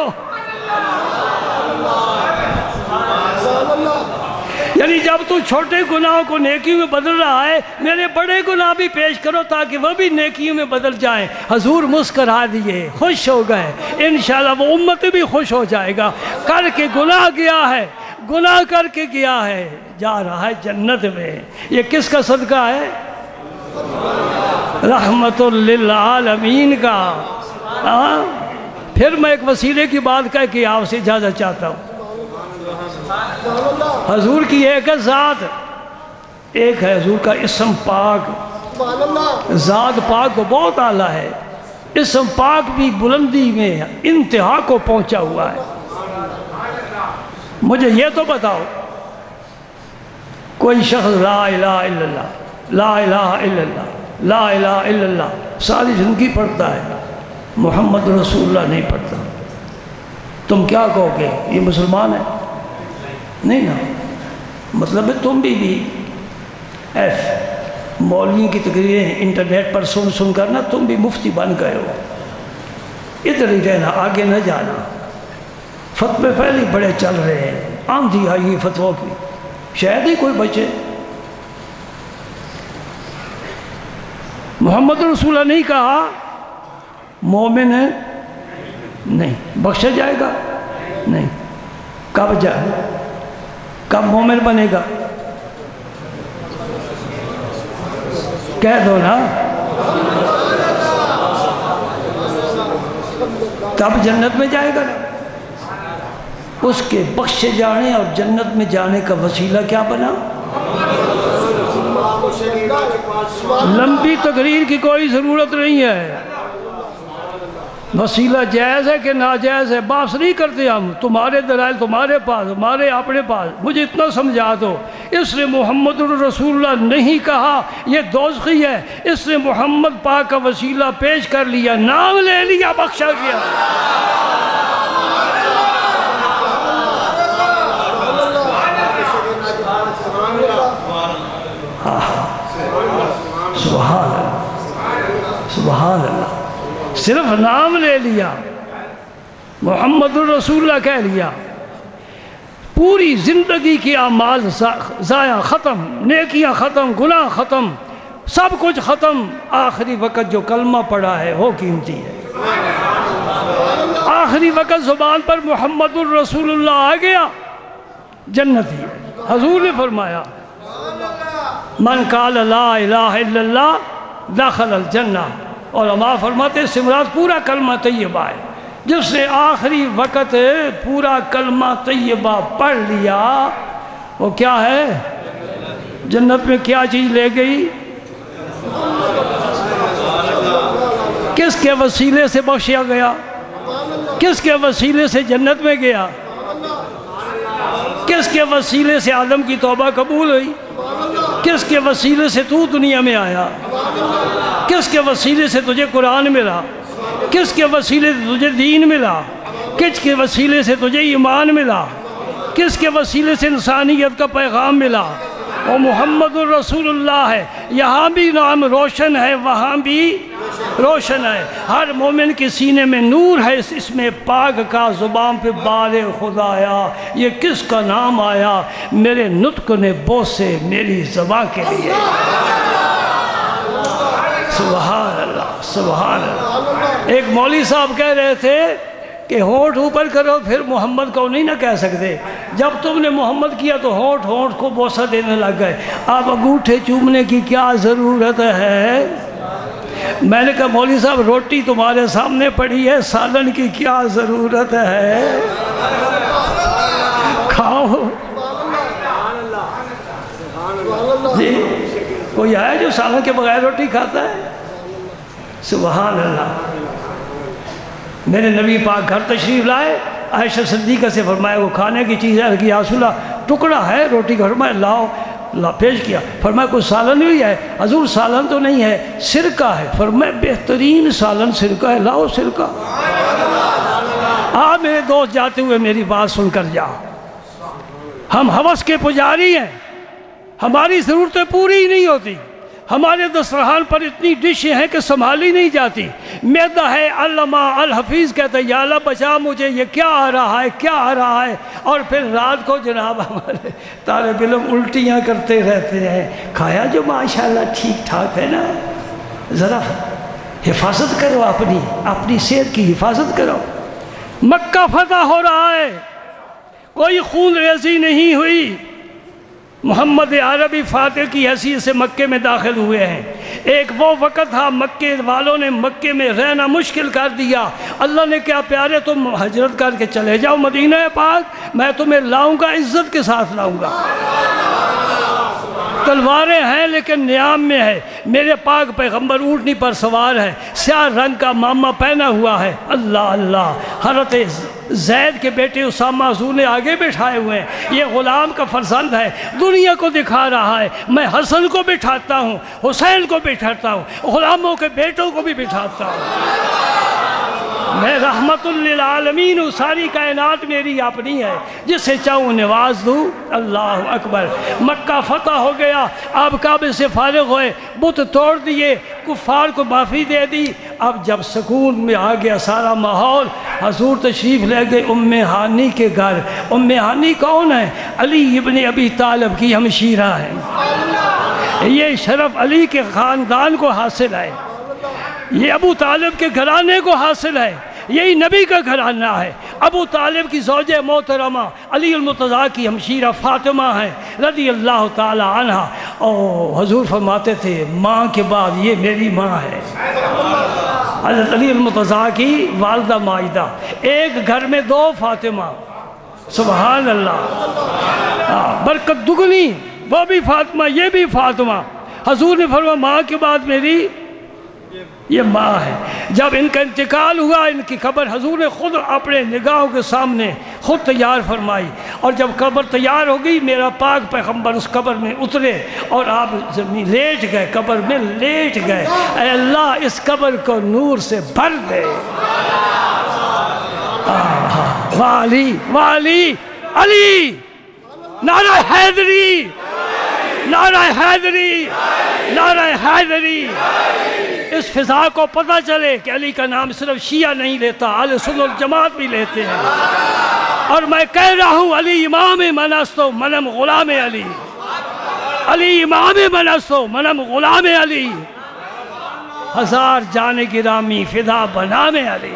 یعنی جب تو چھوٹے گناہوں کو نیکیوں میں بدل رہا ہے، میرے بڑے گناہ بھی پیش کرو تاکہ وہ بھی نیکیوں میں بدل جائیں۔ حضور مسکرا دیے، خوش ہو گئے، انشاءاللہ وہ امت بھی خوش ہو جائے گا۔ کر کے گناہ گیا ہے، گناہ کر کے گیا ہے، جا رہا ہے جنت میں۔ یہ کس کا صدقہ ہے؟ رحمت للعالمین کا۔ پھر میں ایک وسیلے کی بات کہہ کے آپ سے اجازت چاہتا ہوں۔ حضور کی ایک ہے ذات، ایک ہے حضور کا اسم پاک۔ ذات پاک کو بہت اعلیٰ ہے، اسم پاک بھی بلندی میں انتہا کو پہنچا ہوا ہے۔ مجھے یہ تو بتاؤ، کوئی شخص لا الہ الا اللہ، لا الہ الا اللہ، لا الہ الا اللہ ساری زندگی پڑھتا ہے، محمد رسول اللہ نہیں پڑھتا، تم کیا کہو گے یہ مسلمان ہے؟ نہیں نا، مطلب ہے تم بھی مولویوں کی تقریریں انٹرنیٹ پر سن کر نا تم بھی مفتی بن گئے ہو۔ ادھر ہی رہنا، آگے نہ جانا۔ فتوے پہلے بڑے چل رہے ہیں، آندھی آئی فتووں کی، شاید ہی کوئی بچے۔ محمد رسول اللہ نہیں کہا مومن ہے، نہیں بخشا جائے گا، نہیں کب مومن بنے گا؟ کہہ دو نا، تب جنت میں جائے گا نا۔ اس کے بخشے جانے اور جنت میں جانے کا وسیلہ کیا بنا؟ لمبی تقریر کی کوئی ضرورت نہیں ہے، وسیلہ جائز ہے کہ ناجائز ہے بحث نہیں کرتے ہم، تمہارے دلائل تمہارے پاس، ہمارے اپنے پاس۔ مجھے اتنا سمجھا دو، اس نے محمد الرسول اللہ نہیں کہا یہ دوزخی ہے، اس نے محمد پاک کا وسیلہ پیش کر لیا، نام لے لیا، بخشا گیا۔ سبحان اللہ، سبحان اللہ، صرف نام لے لیا، محمد الرسول اللہ کہہ لیا، پوری زندگی کی اعمال ضائع، ختم، نیکیاں ختم، گناہ ختم، سب کچھ ختم، آخری وقت جو کلمہ پڑھا ہے وہ قیمتی ہے۔ آخری وقت زبان پر محمد الرسول اللہ آ گیا، جنت ہی ہے۔ حضور نے فرمایا من قال لا الہ الا اللہ دخل الجنہ، علماء فرماتے ہیں سمرات پورا کلمہ طیبہ ہے، جس نے آخری وقت پورا کلمہ طیبہ پڑھ لیا وہ کیا ہے؟ جنت میں کیا چیز لے گئی؟ کس کے وسیلے سے بخشیا گیا؟ کس کے وسیلے سے جنت میں گیا؟ کس کے وسیلے سے آدم کی توبہ قبول ہوئی؟ کس کے وسیلے سے تو دنیا میں آیا؟ کس کے وسیلے سے تجھے قرآن ملا؟ کس کے وسیلے سے تجھے دین ملا؟ کس کے وسیلے سے تجھے ایمان ملا؟ کس کے وسیلے سے انسانیت کا پیغام ملا؟ وہ محمد الرسول اللہ ہے۔ یہاں بھی نام روشن ہے، وہاں بھی روشن ہے۔ ہر مومن کے سینے میں نور ہے، اس میں پاک کا، زبان پہ بال خدایا، یہ کس کا نام آیا؟ میرے نطق نے بوسے میری زبان کے لیے۔ سبحان اللہ، سبحان اللہ۔ ایک مولوی صاحب کہہ رہے تھے کہ ہونٹ اوپر کرو پھر محمد کو نہیں نہ کہہ سکتے، جب تم نے محمد کیا تو ہونٹ ہونٹ کو بوسہ دینے لگ گئے، اب انگوٹھے چومنے کی کیا ضرورت ہے؟ میں نے کہا مولوی صاحب روٹی تمہارے سامنے پڑی ہے، سالن کی کیا ضرورت ہے؟ کھاؤ۔ جی کوئی ہے جو سالن کے بغیر روٹی کھاتا ہے؟ سبحان اللہ۔ میرے نبی پاک گھر تشریف لائے، عائشہ صدیقہ سے فرمایا وہ کھانے کی چیز ہے کہ یا رسول اللہ ٹکڑا ہے روٹی کا، فرمایا لاؤ، پیش کیا، فرمایا کوئی سالن بھی ہے؟ حضور سالن تو نہیں ہے، سرکہ ہے۔ فرمایا بہترین سالن سرکہ ہے، لاؤ سرکہ۔ میرے دوست جاتے ہوئے میری بات سن کر جا، ہم ہوس کے پجاری ہیں، ہماری ضرورتیں پوری ہی نہیں ہوتی، ہمارے دسترخوان پر اتنی ڈشیں ہیں کہ سنبھالی نہیں جاتی۔ معدہ ہے، علامہ الحفیظ کہتا ہے یا اللہ بچا مجھے، یہ کیا آ رہا ہے، کیا آ رہا ہے؟ اور پھر رات کو جناب ہمارے طالب علم الٹیاں کرتے رہتے ہیں۔ کھایا جو ماشاءاللہ ٹھیک ٹھاک ہے نا، ذرا حفاظت کرو، اپنی صحت کی حفاظت کرو۔ مکہ فتح ہو رہا ہے، کوئی خون ریزی نہیں ہوئی، محمد عربی فاتح کی حیثیت سے مکے میں داخل ہوئے ہیں۔ ایک وہ وقت تھا مکے والوں نے مکے میں رہنا مشکل کر دیا، اللہ نے کیا پیارے تم ہجرت کر کے چلے جاؤ مدینہ پاک، میں تمہیں لاؤں گا، عزت کے ساتھ لاؤں گا۔ تلواریں ہیں لیکن نیام میں ہے، میرے پاک پیغمبر اونٹنی پر سوار ہے، سیاہ رنگ کا ماما پہنا ہوا ہے۔ اللہ اللہ، حضرت زید کے بیٹے اسامہ حضور نے آگے بٹھائے ہوئے ہیں، یہ غلام کا فرزند ہے، دنیا کو دکھا رہا ہے میں حسن کو بٹھاتا ہوں، حسین کو بٹھاتا ہوں، غلاموں کے بیٹوں کو بھی بٹھاتا ہوں، میں رحمت للعالمین ہوں، ساری کائنات میری اپنی ہے، جسے چاہوں نواز دوں۔ اللہ اکبر۔ مکہ فتح ہو گیا، اب کعبے سے فارغ ہوئے، بت توڑ دیے، کفار کو معافی دے دی۔ اب جب سکون میں آ گیا سارا ماحول، حضور تشریف لے گئے ام ہانی کے گھر۔ ام ہانی کون ہے؟ علی ابن ابی طالب کی ہمشیرہ ہے، یہ شرف علی کے خاندان کو حاصل ہے، یہ ابو طالب کے گھرانے کو حاصل ہے، یہی نبی کا گھرانہ ہے۔ ابو طالب کی زوجہ محترمہ علی المرتضیٰ کی ہمشیرہ فاطمہ ہیں رضی اللہ تعالی عنہ، اور حضور فرماتے تھے ماں کے بعد یہ میری ماں ہے۔ حضرت علی المرتضیٰ کی والدہ مائدہ، ایک گھر میں دو فاطمہ، سبحان اللہ، برکت دگنی، وہ بھی فاطمہ یہ بھی فاطمہ۔ حضور نے فرمایا ماں کے بعد میری یہ ماں ہے۔ جب ان کا انتقال ہوا، ان کی قبر حضور نے خود اپنے نگاہوں کے سامنے خود تیار فرمائی، اور جب قبر تیار ہو گئی میرا پاک پیغمبر اس قبر میں اترے اور آپ زمین لیٹ گئے، قبر میں لیٹ گئے، اے اللہ اس قبر کو نور سے بھر دے۔ والی والی علی، نعرہ حیدری، نعرہ حیدری، نعرہ حیدری۔ اس فضا کو پتہ چلے کہ علی کا نام صرف شیعہ نہیں لیتا، اہل سنت والجماعت بھی لیتے ہیں۔ اور میں کہہ رہا ہوں علی امام من است و منم غلام علی، علی امام من است و منم غلام علی، ہزار جان گرامی فدا بنام علی۔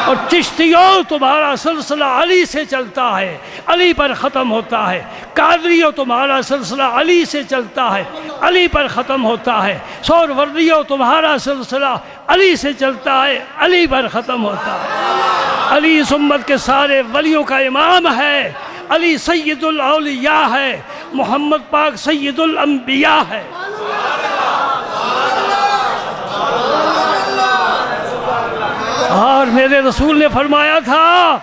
اور چشتیوں تمہارا سلسلہ علی سے چلتا ہے، علی پر ختم ہوتا ہے۔ قادریوں تمہارا سلسلہ علی سے چلتا ہے، علی پر ختم ہوتا ہے۔ سہروردیوں تمہارا سلسلہ علی سے چلتا ہے، علی پر ختم ہوتا ہے۔ علی اس امت کے سارے ولیوں کا امام ہے، علی سید الاولیاء ہے، محمد پاک سید الانبیاء ہے۔ اور میرے رسول نے فرمایا تھا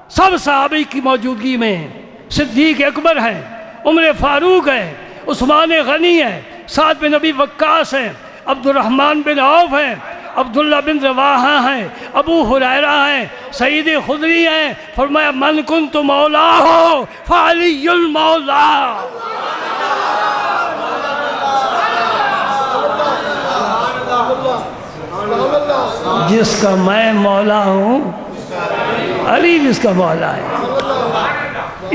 سب صحابی کی موجودگی میں صدیق اکبر ہیں، عمر فاروق ہیں، عثمان غنی ہیں، سعد بن ابی وقاص ہیں، عبد الرحمن بن عوف ہیں، عبداللہ بن رواحہ ہیں، ابو ہریرہ ہیں، سعید خدری ہیں۔ فرمایا من کنت مولا ہو فعلی المولا۔ جس کا میں مولا ہوں علی جس کا مولا ہے۔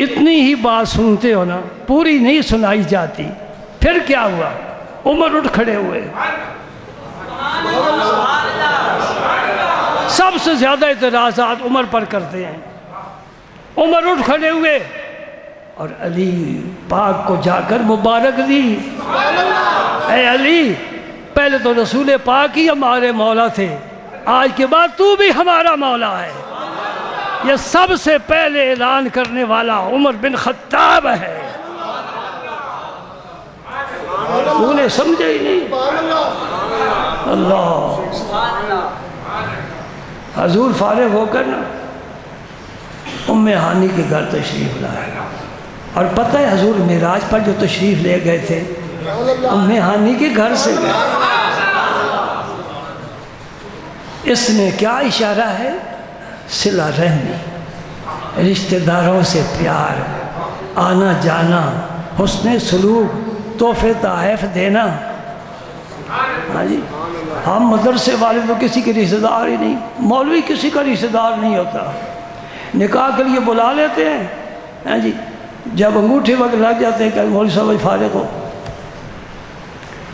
اتنی ہی بات سنتے ہو نا، پوری نہیں سنائی جاتی۔ پھر کیا ہوا؟ عمر اٹھ کھڑے ہوئے۔ سب سے زیادہ اعتراضات عمر پر کرتے ہیں۔ عمر اٹھ کھڑے ہوئے اور علی پاک کو جا کر مبارک دی۔ اے علی، پہلے تو رسول پاک ہی ہمارے مولا تھے، آج کے بعد تو بھی ہمارا مولا ہے۔ یہ سب سے پہلے اعلان کرنے والا عمر بن خطاب ہے۔ تو نے سمجھا ہی نہیں۔ اللہ، حضور فارغ ہو کر نا ام ہانی کے گھر تشریف لائے، اور پتہ ہے حضور معراج پر جو تشریف لے گئے تھے ام ہانی کے گھر سے گئے۔ اس میں کیا اشارہ ہے؟ صلہ رحمی، رشتہ داروں سے پیار، آنا جانا، حسن سلوک، تحفے تحائف دینا۔ ہاں جی، ہم مدرسے والے تو کسی کے رشتہ دار ہی نہیں، مولوی کسی کا رشتہ دار نہیں ہوتا۔ نکاح کے لیے بلا لیتے ہیں، ہاں جی، جب انگوٹھے وقت لگ جاتے ہیں کہ مولوی صاحب فارغ ہو،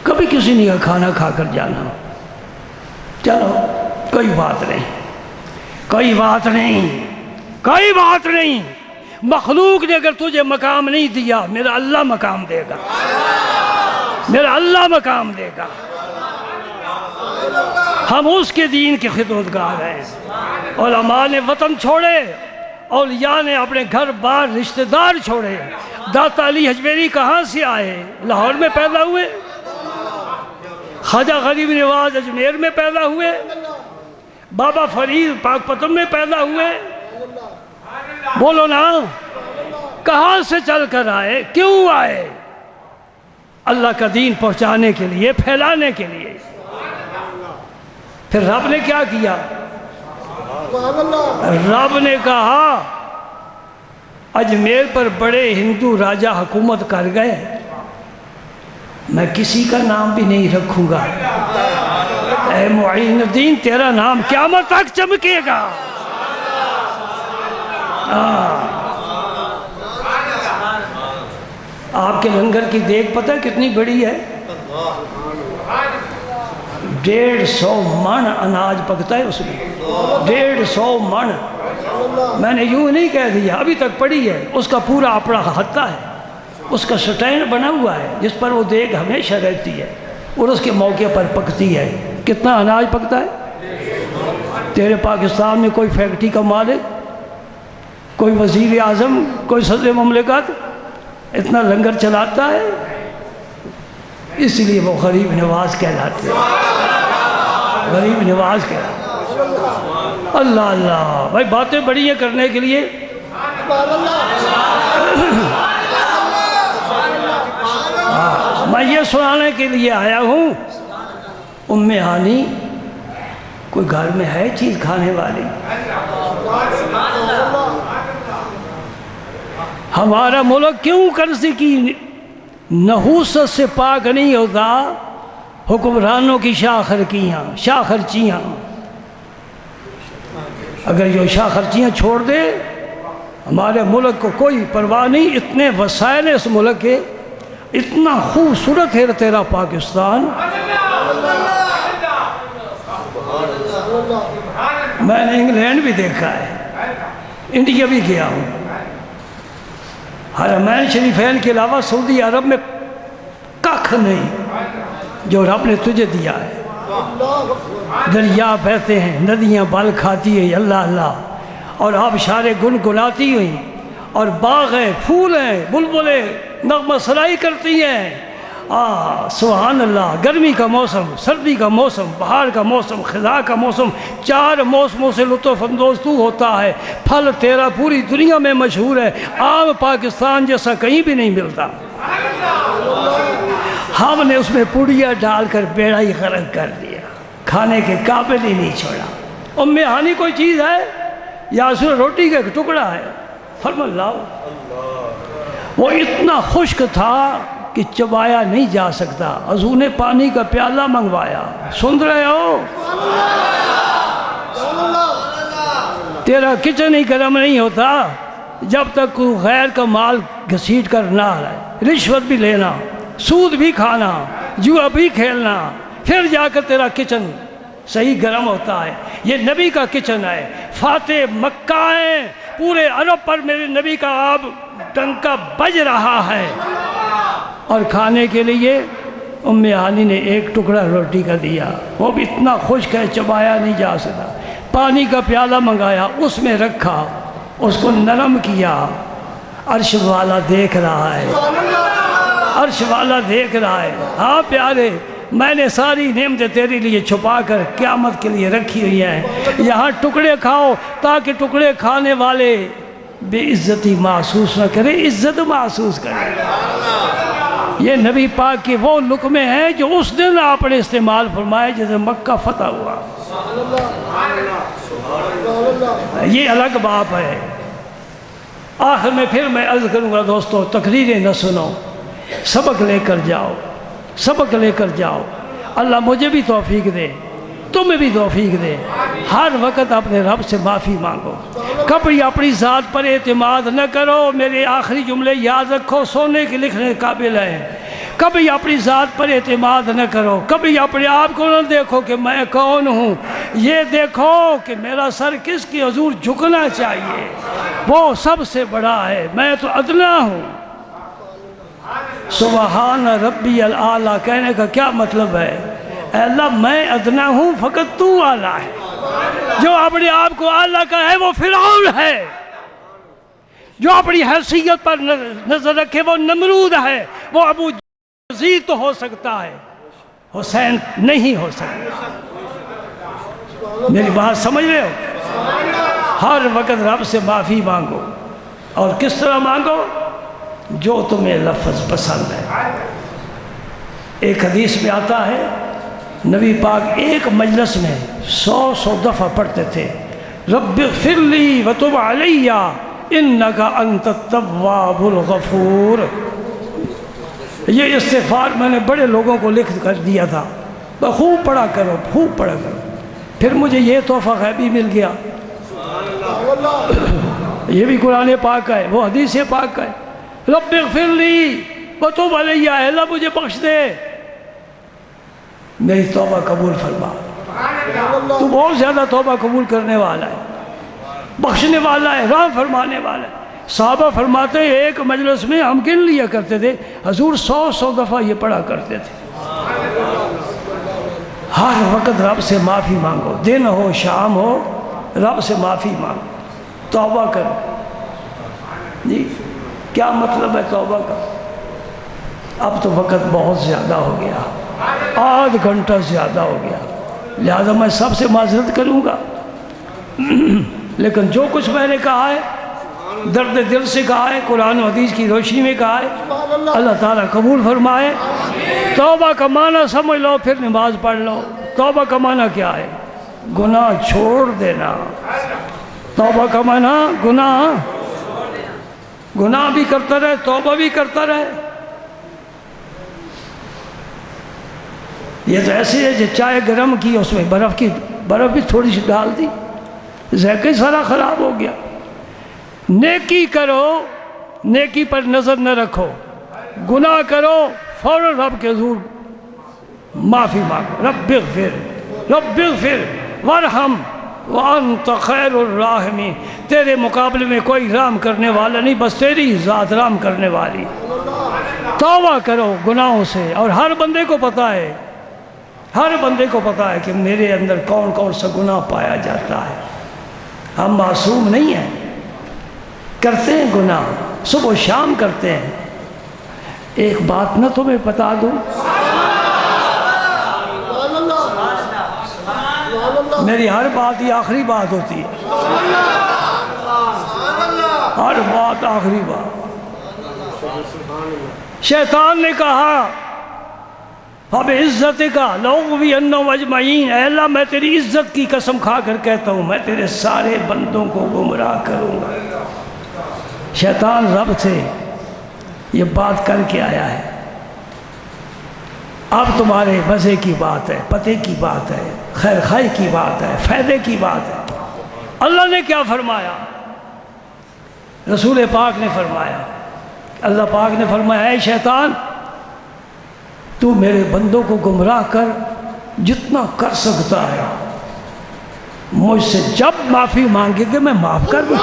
کبھی کسی نے کھانا کھا کر جانا۔ چلو کوئی بات نہیں، کوئی بات نہیں، کوئی بات نہیں۔ مخلوق نے اگر تجھے مقام نہیں دیا، میرا اللہ مقام دے گا، میرا اللہ مقام دے گا۔ ہم اس کے دین کے خدمتگار ہیں۔ علماء نے وطن چھوڑے، اولیاء نے اپنے گھر بار رشتہ دار چھوڑے۔ داتا علی حجویری کہاں سے آئے؟ لاہور میں پیدا ہوئے۔ خواجہ غریب نواز اجمیر میں پیدا ہوئے۔ بابا فرید پاک پتم میں پیدا ہوئے۔ بولو نا، کہاں سے چل کر آئے؟ کیوں آئے؟ اللہ کا دین پہنچانے کے لیے، پھیلانے کے لیے۔ پھر رب نے کیا کیا؟ رب نے کہا اجمیر پر بڑے ہندو راجہ حکومت کر گئے، میں کسی کا نام بھی نہیں رکھوں گا۔ اے معین الدین، تیرا نام قیامت تک چمکے گا۔ آپ کے لنگر کی دیکھ پتہ کتنی بڑی ہے؟ 150 من اناج پکتا ہے اس میں، 150 من۔ میں نے یوں نہیں کہہ دیا، ابھی تک پڑی ہے۔ اس کا پورا اپنا خطہ ہے، اس کا سٹینڈ بنا ہوا ہے جس پر وہ دیکھ ہمیشہ رہتی ہے اور اس کے موقع پر پکتی ہے۔ کتنا اناج پکتا ہے؟ تیرے پاکستان میں کوئی فیکٹری کا مالک، کوئی وزیر اعظم، کوئی صدر مملکت اتنا لنگر چلاتا ہے؟ اس لیے وہ غریب نواز کہلاتے ہیں، غریب نواز کہلاتے ہیں۔ اللہ اللہ، بھائی باتیں بڑی ہیں کرنے کے لیے۔ میں یہ سنانے کے لیے آیا ہوں، ام ہانی کوئی گھر میں ہے چیز کھانے والی؟ ہمارا ملک کیوں قرض کی نحوست سے پاک نہیں ہوتا حکمرانوں کی شاہ خرچیاں. اگر یہ شاہ خرچیاں چھوڑ دے ہمارے ملک کو کوئی پرواہ نہیں. اتنے وسائل اس ملک کے، اتنا خوبصورت ہے تیرا پاکستان. میں نے انگلینڈ بھی دیکھا ہے، انڈیا بھی گیا ہوں. حرمین شریفین کے علاوہ سعودی عرب میں کخ نہیں جو رب نے تجھے دیا ہے. دریا بہتے ہیں، ندیاں بل کھاتی ہیں، اللہ اللہ، اور آبشاریں گنگناتی ہوئی، اور باغ ہیں، پھول ہیں، بلبلیں نغمہ سرائی کرتی ہیں. سبحان اللہ. گرمی کا موسم، سردی کا موسم، بہار کا موسم، خزاں کا موسم، 4 موسموں سے لطف اندوز تو ہوتا ہے. پھل تیرا پوری دنیا میں مشہور ہے، آم پاکستان جیسا کہیں بھی نہیں ملتا. ہم نے اس میں پوڑیاں ڈال کر بیڑا ہی غرق کر دیا، کھانے کے قابل ہی نہیں چھوڑا. ام ہانی کوئی چیز ہے یا صرف روٹی کا ایک ٹکڑا ہے؟ فرما لاؤ. وہ اتنا خشک تھا کہ چبایا نہیں جا سکتا. حضور نے پانی کا پیالہ منگوایا. سن رہے ہو؟ تیرا کچن ہی گرم نہیں ہوتا جب تک کوئی غیر کا مال گھسیٹ کر نہ آئے. رشوت بھی لینا، سود بھی کھانا، جوا بھی کھیلنا، پھر جا کر تیرا کچن صحیح گرم ہوتا ہے. یہ نبی کا کچن ہے. فاتح مکہ ہے، پورے عرب پر میرے نبی کا آب ڈنکا بج رہا ہے. اور کھانے کے لیے ام ہانی نے ایک ٹکڑا روٹی کا دیا، وہ بھی اتنا خشک ہے چبایا نہیں جا سکتا. پانی کا پیالہ منگایا، اس میں رکھا، اس کو نرم کیا. عرش والا دیکھ رہا ہے، عرش والا دیکھ رہا ہے. ہاں پیارے، میں نے ساری نعمتیں تیرے لیے چھپا کر قیامت کے لیے رکھی ہوئی ہیں. یہاں ٹکڑے کھاؤ تاکہ ٹکڑے کھانے والے بے عزتی محسوس نہ کرے، عزت محسوس کرے. یہ نبی پاک کے وہ لقمے ہیں جو اس دن آپ نے استعمال فرمائے جیسے مکہ فتح ہوا. یہ الگ باب ہے. آخر میں پھر میں عرض کروں گا دوستو، تقریریں نہ سنو، سبق لے کر جاؤ، سبق لے کر جاؤ. اللہ مجھے بھی توفیق دے، تمہیں بھی توفیق دے. ہر وقت اپنے رب سے معافی مانگو، کبھی اپنی ذات پر اعتماد نہ کرو. میرے آخری جملے یاد رکھو، سونے کے لکھنے قابل ہیں. کبھی اپنی ذات پر اعتماد نہ کرو، کبھی اپنے آپ کو نہ دیکھو کہ میں کون ہوں. یہ دیکھو کہ میرا سر کس کی حضور جھکنا چاہیے، وہ سب سے بڑا ہے، میں تو ادنا ہوں. سبحان ربی الاعلیٰ کہنے کا کیا مطلب ہے؟ اے اللہ میں ادنا ہوں، فقط تو اعلیٰ ہے. جو اپنے آپ کو اعلیٰ کا ہے وہ فرعون ہے، جو اپنی حیثیت پر نظر رکھے وہ نمرود ہے. وہ ابو یزید تو ہو سکتا ہے، حسین نہیں ہو سکتا. میری بات سمجھ رہے ہو؟ ہر وقت رب سے معافی مانگو. اور کس طرح مانگو؟ جو تمہیں لفظ پسند ہے. ایک حدیث میں آتا ہے نبی پاک ایک مجلس میں 100 دفعہ پڑھتے تھے، رب اغفر لی وتب علی انک انت التواب الغفور. یہ استغفار میں نے بڑے لوگوں کو لکھ کر دیا تھا، خوب پڑھا کرو، خوب پڑھا کرو. پھر مجھے یہ تحفہ غیبی مل گیا. یہ بھی قرآن پاک کا ہے، وہ حدیث پاک کا ہے. رب اغفر لی وتب علی، اللہ مجھے بخش دے، میری توبہ قبول فرما. تو بہت زیادہ توبہ قبول کرنے والا ہے، بخشنے والا ہے، رحم فرمانے والا ہے. صحابہ فرماتے ہیں ایک مجلس میں ہم گن لیا کرتے تھے، حضور 100 دفعہ یہ پڑھا کرتے تھے. ہر وقت رب سے معافی مانگو، دن ہو شام ہو، رب سے معافی مانگو، توبہ کرو. جی کیا مطلب ہے توبہ کا؟ اب تو وقت بہت زیادہ ہو گیا، آدھ گھنٹہ زیادہ ہو گیا، لہذا میں سب سے معذرت کروں گا. لیکن جو کچھ میں نے کہا ہے درد دل سے کہا ہے، قرآن و حدیث کی روشنی میں کہا ہے، اللہ تعالیٰ قبول فرمائے. توبہ کا معنی سمجھ لو پھر نماز پڑھ لو. توبہ کا معنی کیا ہے؟ گناہ چھوڑ دینا. توبہ کا معنی گناہ بھی کرتا رہے، توبہ بھی کرتا رہے. یہ تو ایسے ہے جو چائے گرم کی اس میں برف بھی تھوڑی سی ڈال دی، ذائقہ سارا خراب ہو گیا۔ نیکی کرو، نیکی پر نظر نہ رکھو، گناہ کرو فوراً رب کے حضور معافی مانگو، رب اغفر وارحم وانت خیر الراحمین۔ تیرے مقابلے میں کوئی رحم کرنے والا نہیں، بس تیری ذات رحم کرنے والی۔ توبہ کرو گناہوں سے، اور ہر بندے کو پتہ ہے، ہر بندے کو پتہ ہے کہ میرے اندر کون کون سا گناہ پایا جاتا ہے۔ ہم معصوم نہیں ہیں، کرتے ہیں گناہ، صبح و شام کرتے ہیں۔ ایک بات نہ تمہیں بتا دوں، میری ہر بات یہ آخری بات ہوتی ہے، ہر بات آخری بات۔ شیطان نے کہا فَبِعِزَّتِكَ لَأُغْوِيَنَّهُمْ أَجْمَعِينَ، اے اللہ میں تیری عزت کی قسم کھا کر کہتا ہوں میں تیرے سارے بندوں کو گمراہ کروں گا۔ شیطان رب سے یہ بات کر کے آیا ہے، اب تمہارے مزے کی بات ہے، پتے کی بات ہے، خیر خائی کی بات ہے، فائدے کی بات ہے۔ اللہ نے کیا فرمایا؟ رسول پاک نے فرمایا، اللہ پاک نے فرمایا اے شیطان تو میرے بندوں کو گمراہ کر جتنا کر سکتا ہے، مجھ سے جب معافی مانگے گے میں معاف کر دوں۔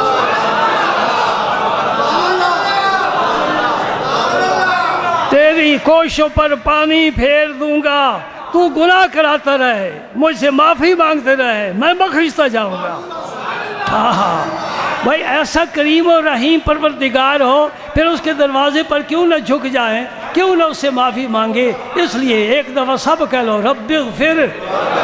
تیری کوششوں پر پانی پھیر دوں گا، تو گناہ کراتا رہے، مجھ سے معافی مانگتے رہے، میں بخشتا جاؤں گا۔ بھائی ایسا کریم و رحیم پروردگار ہو، پھر اس کے دروازے پر کیوں نہ جھک جائیں، کیوں نہ اس سے معافی مانگے؟ اس لیے ایک دفعہ سب کہہ لو رب اغفر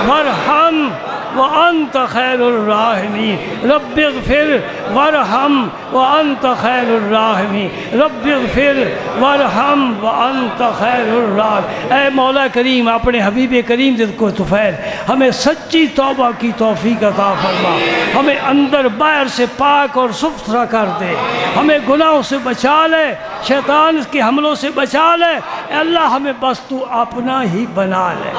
وارحم وانت خیر الراحمین، رب اغفر وارحم وانت خیر الراحمین، رب اغفر وارحم وانت خیر الراحمین۔ اے مولا کریم اپنے حبیب کریم جس کو طفیل ہمیں سچی توبہ کی توفیق عطا فرما، ہمیں اندر باہر سے پاک اور ستھرا کر دے، ہمیں گناہوں سے بچا لے، شیطان اس کے حملوں سے بچا لے، اے اللہ ہمیں بس تو اپنا ہی بنا لے۔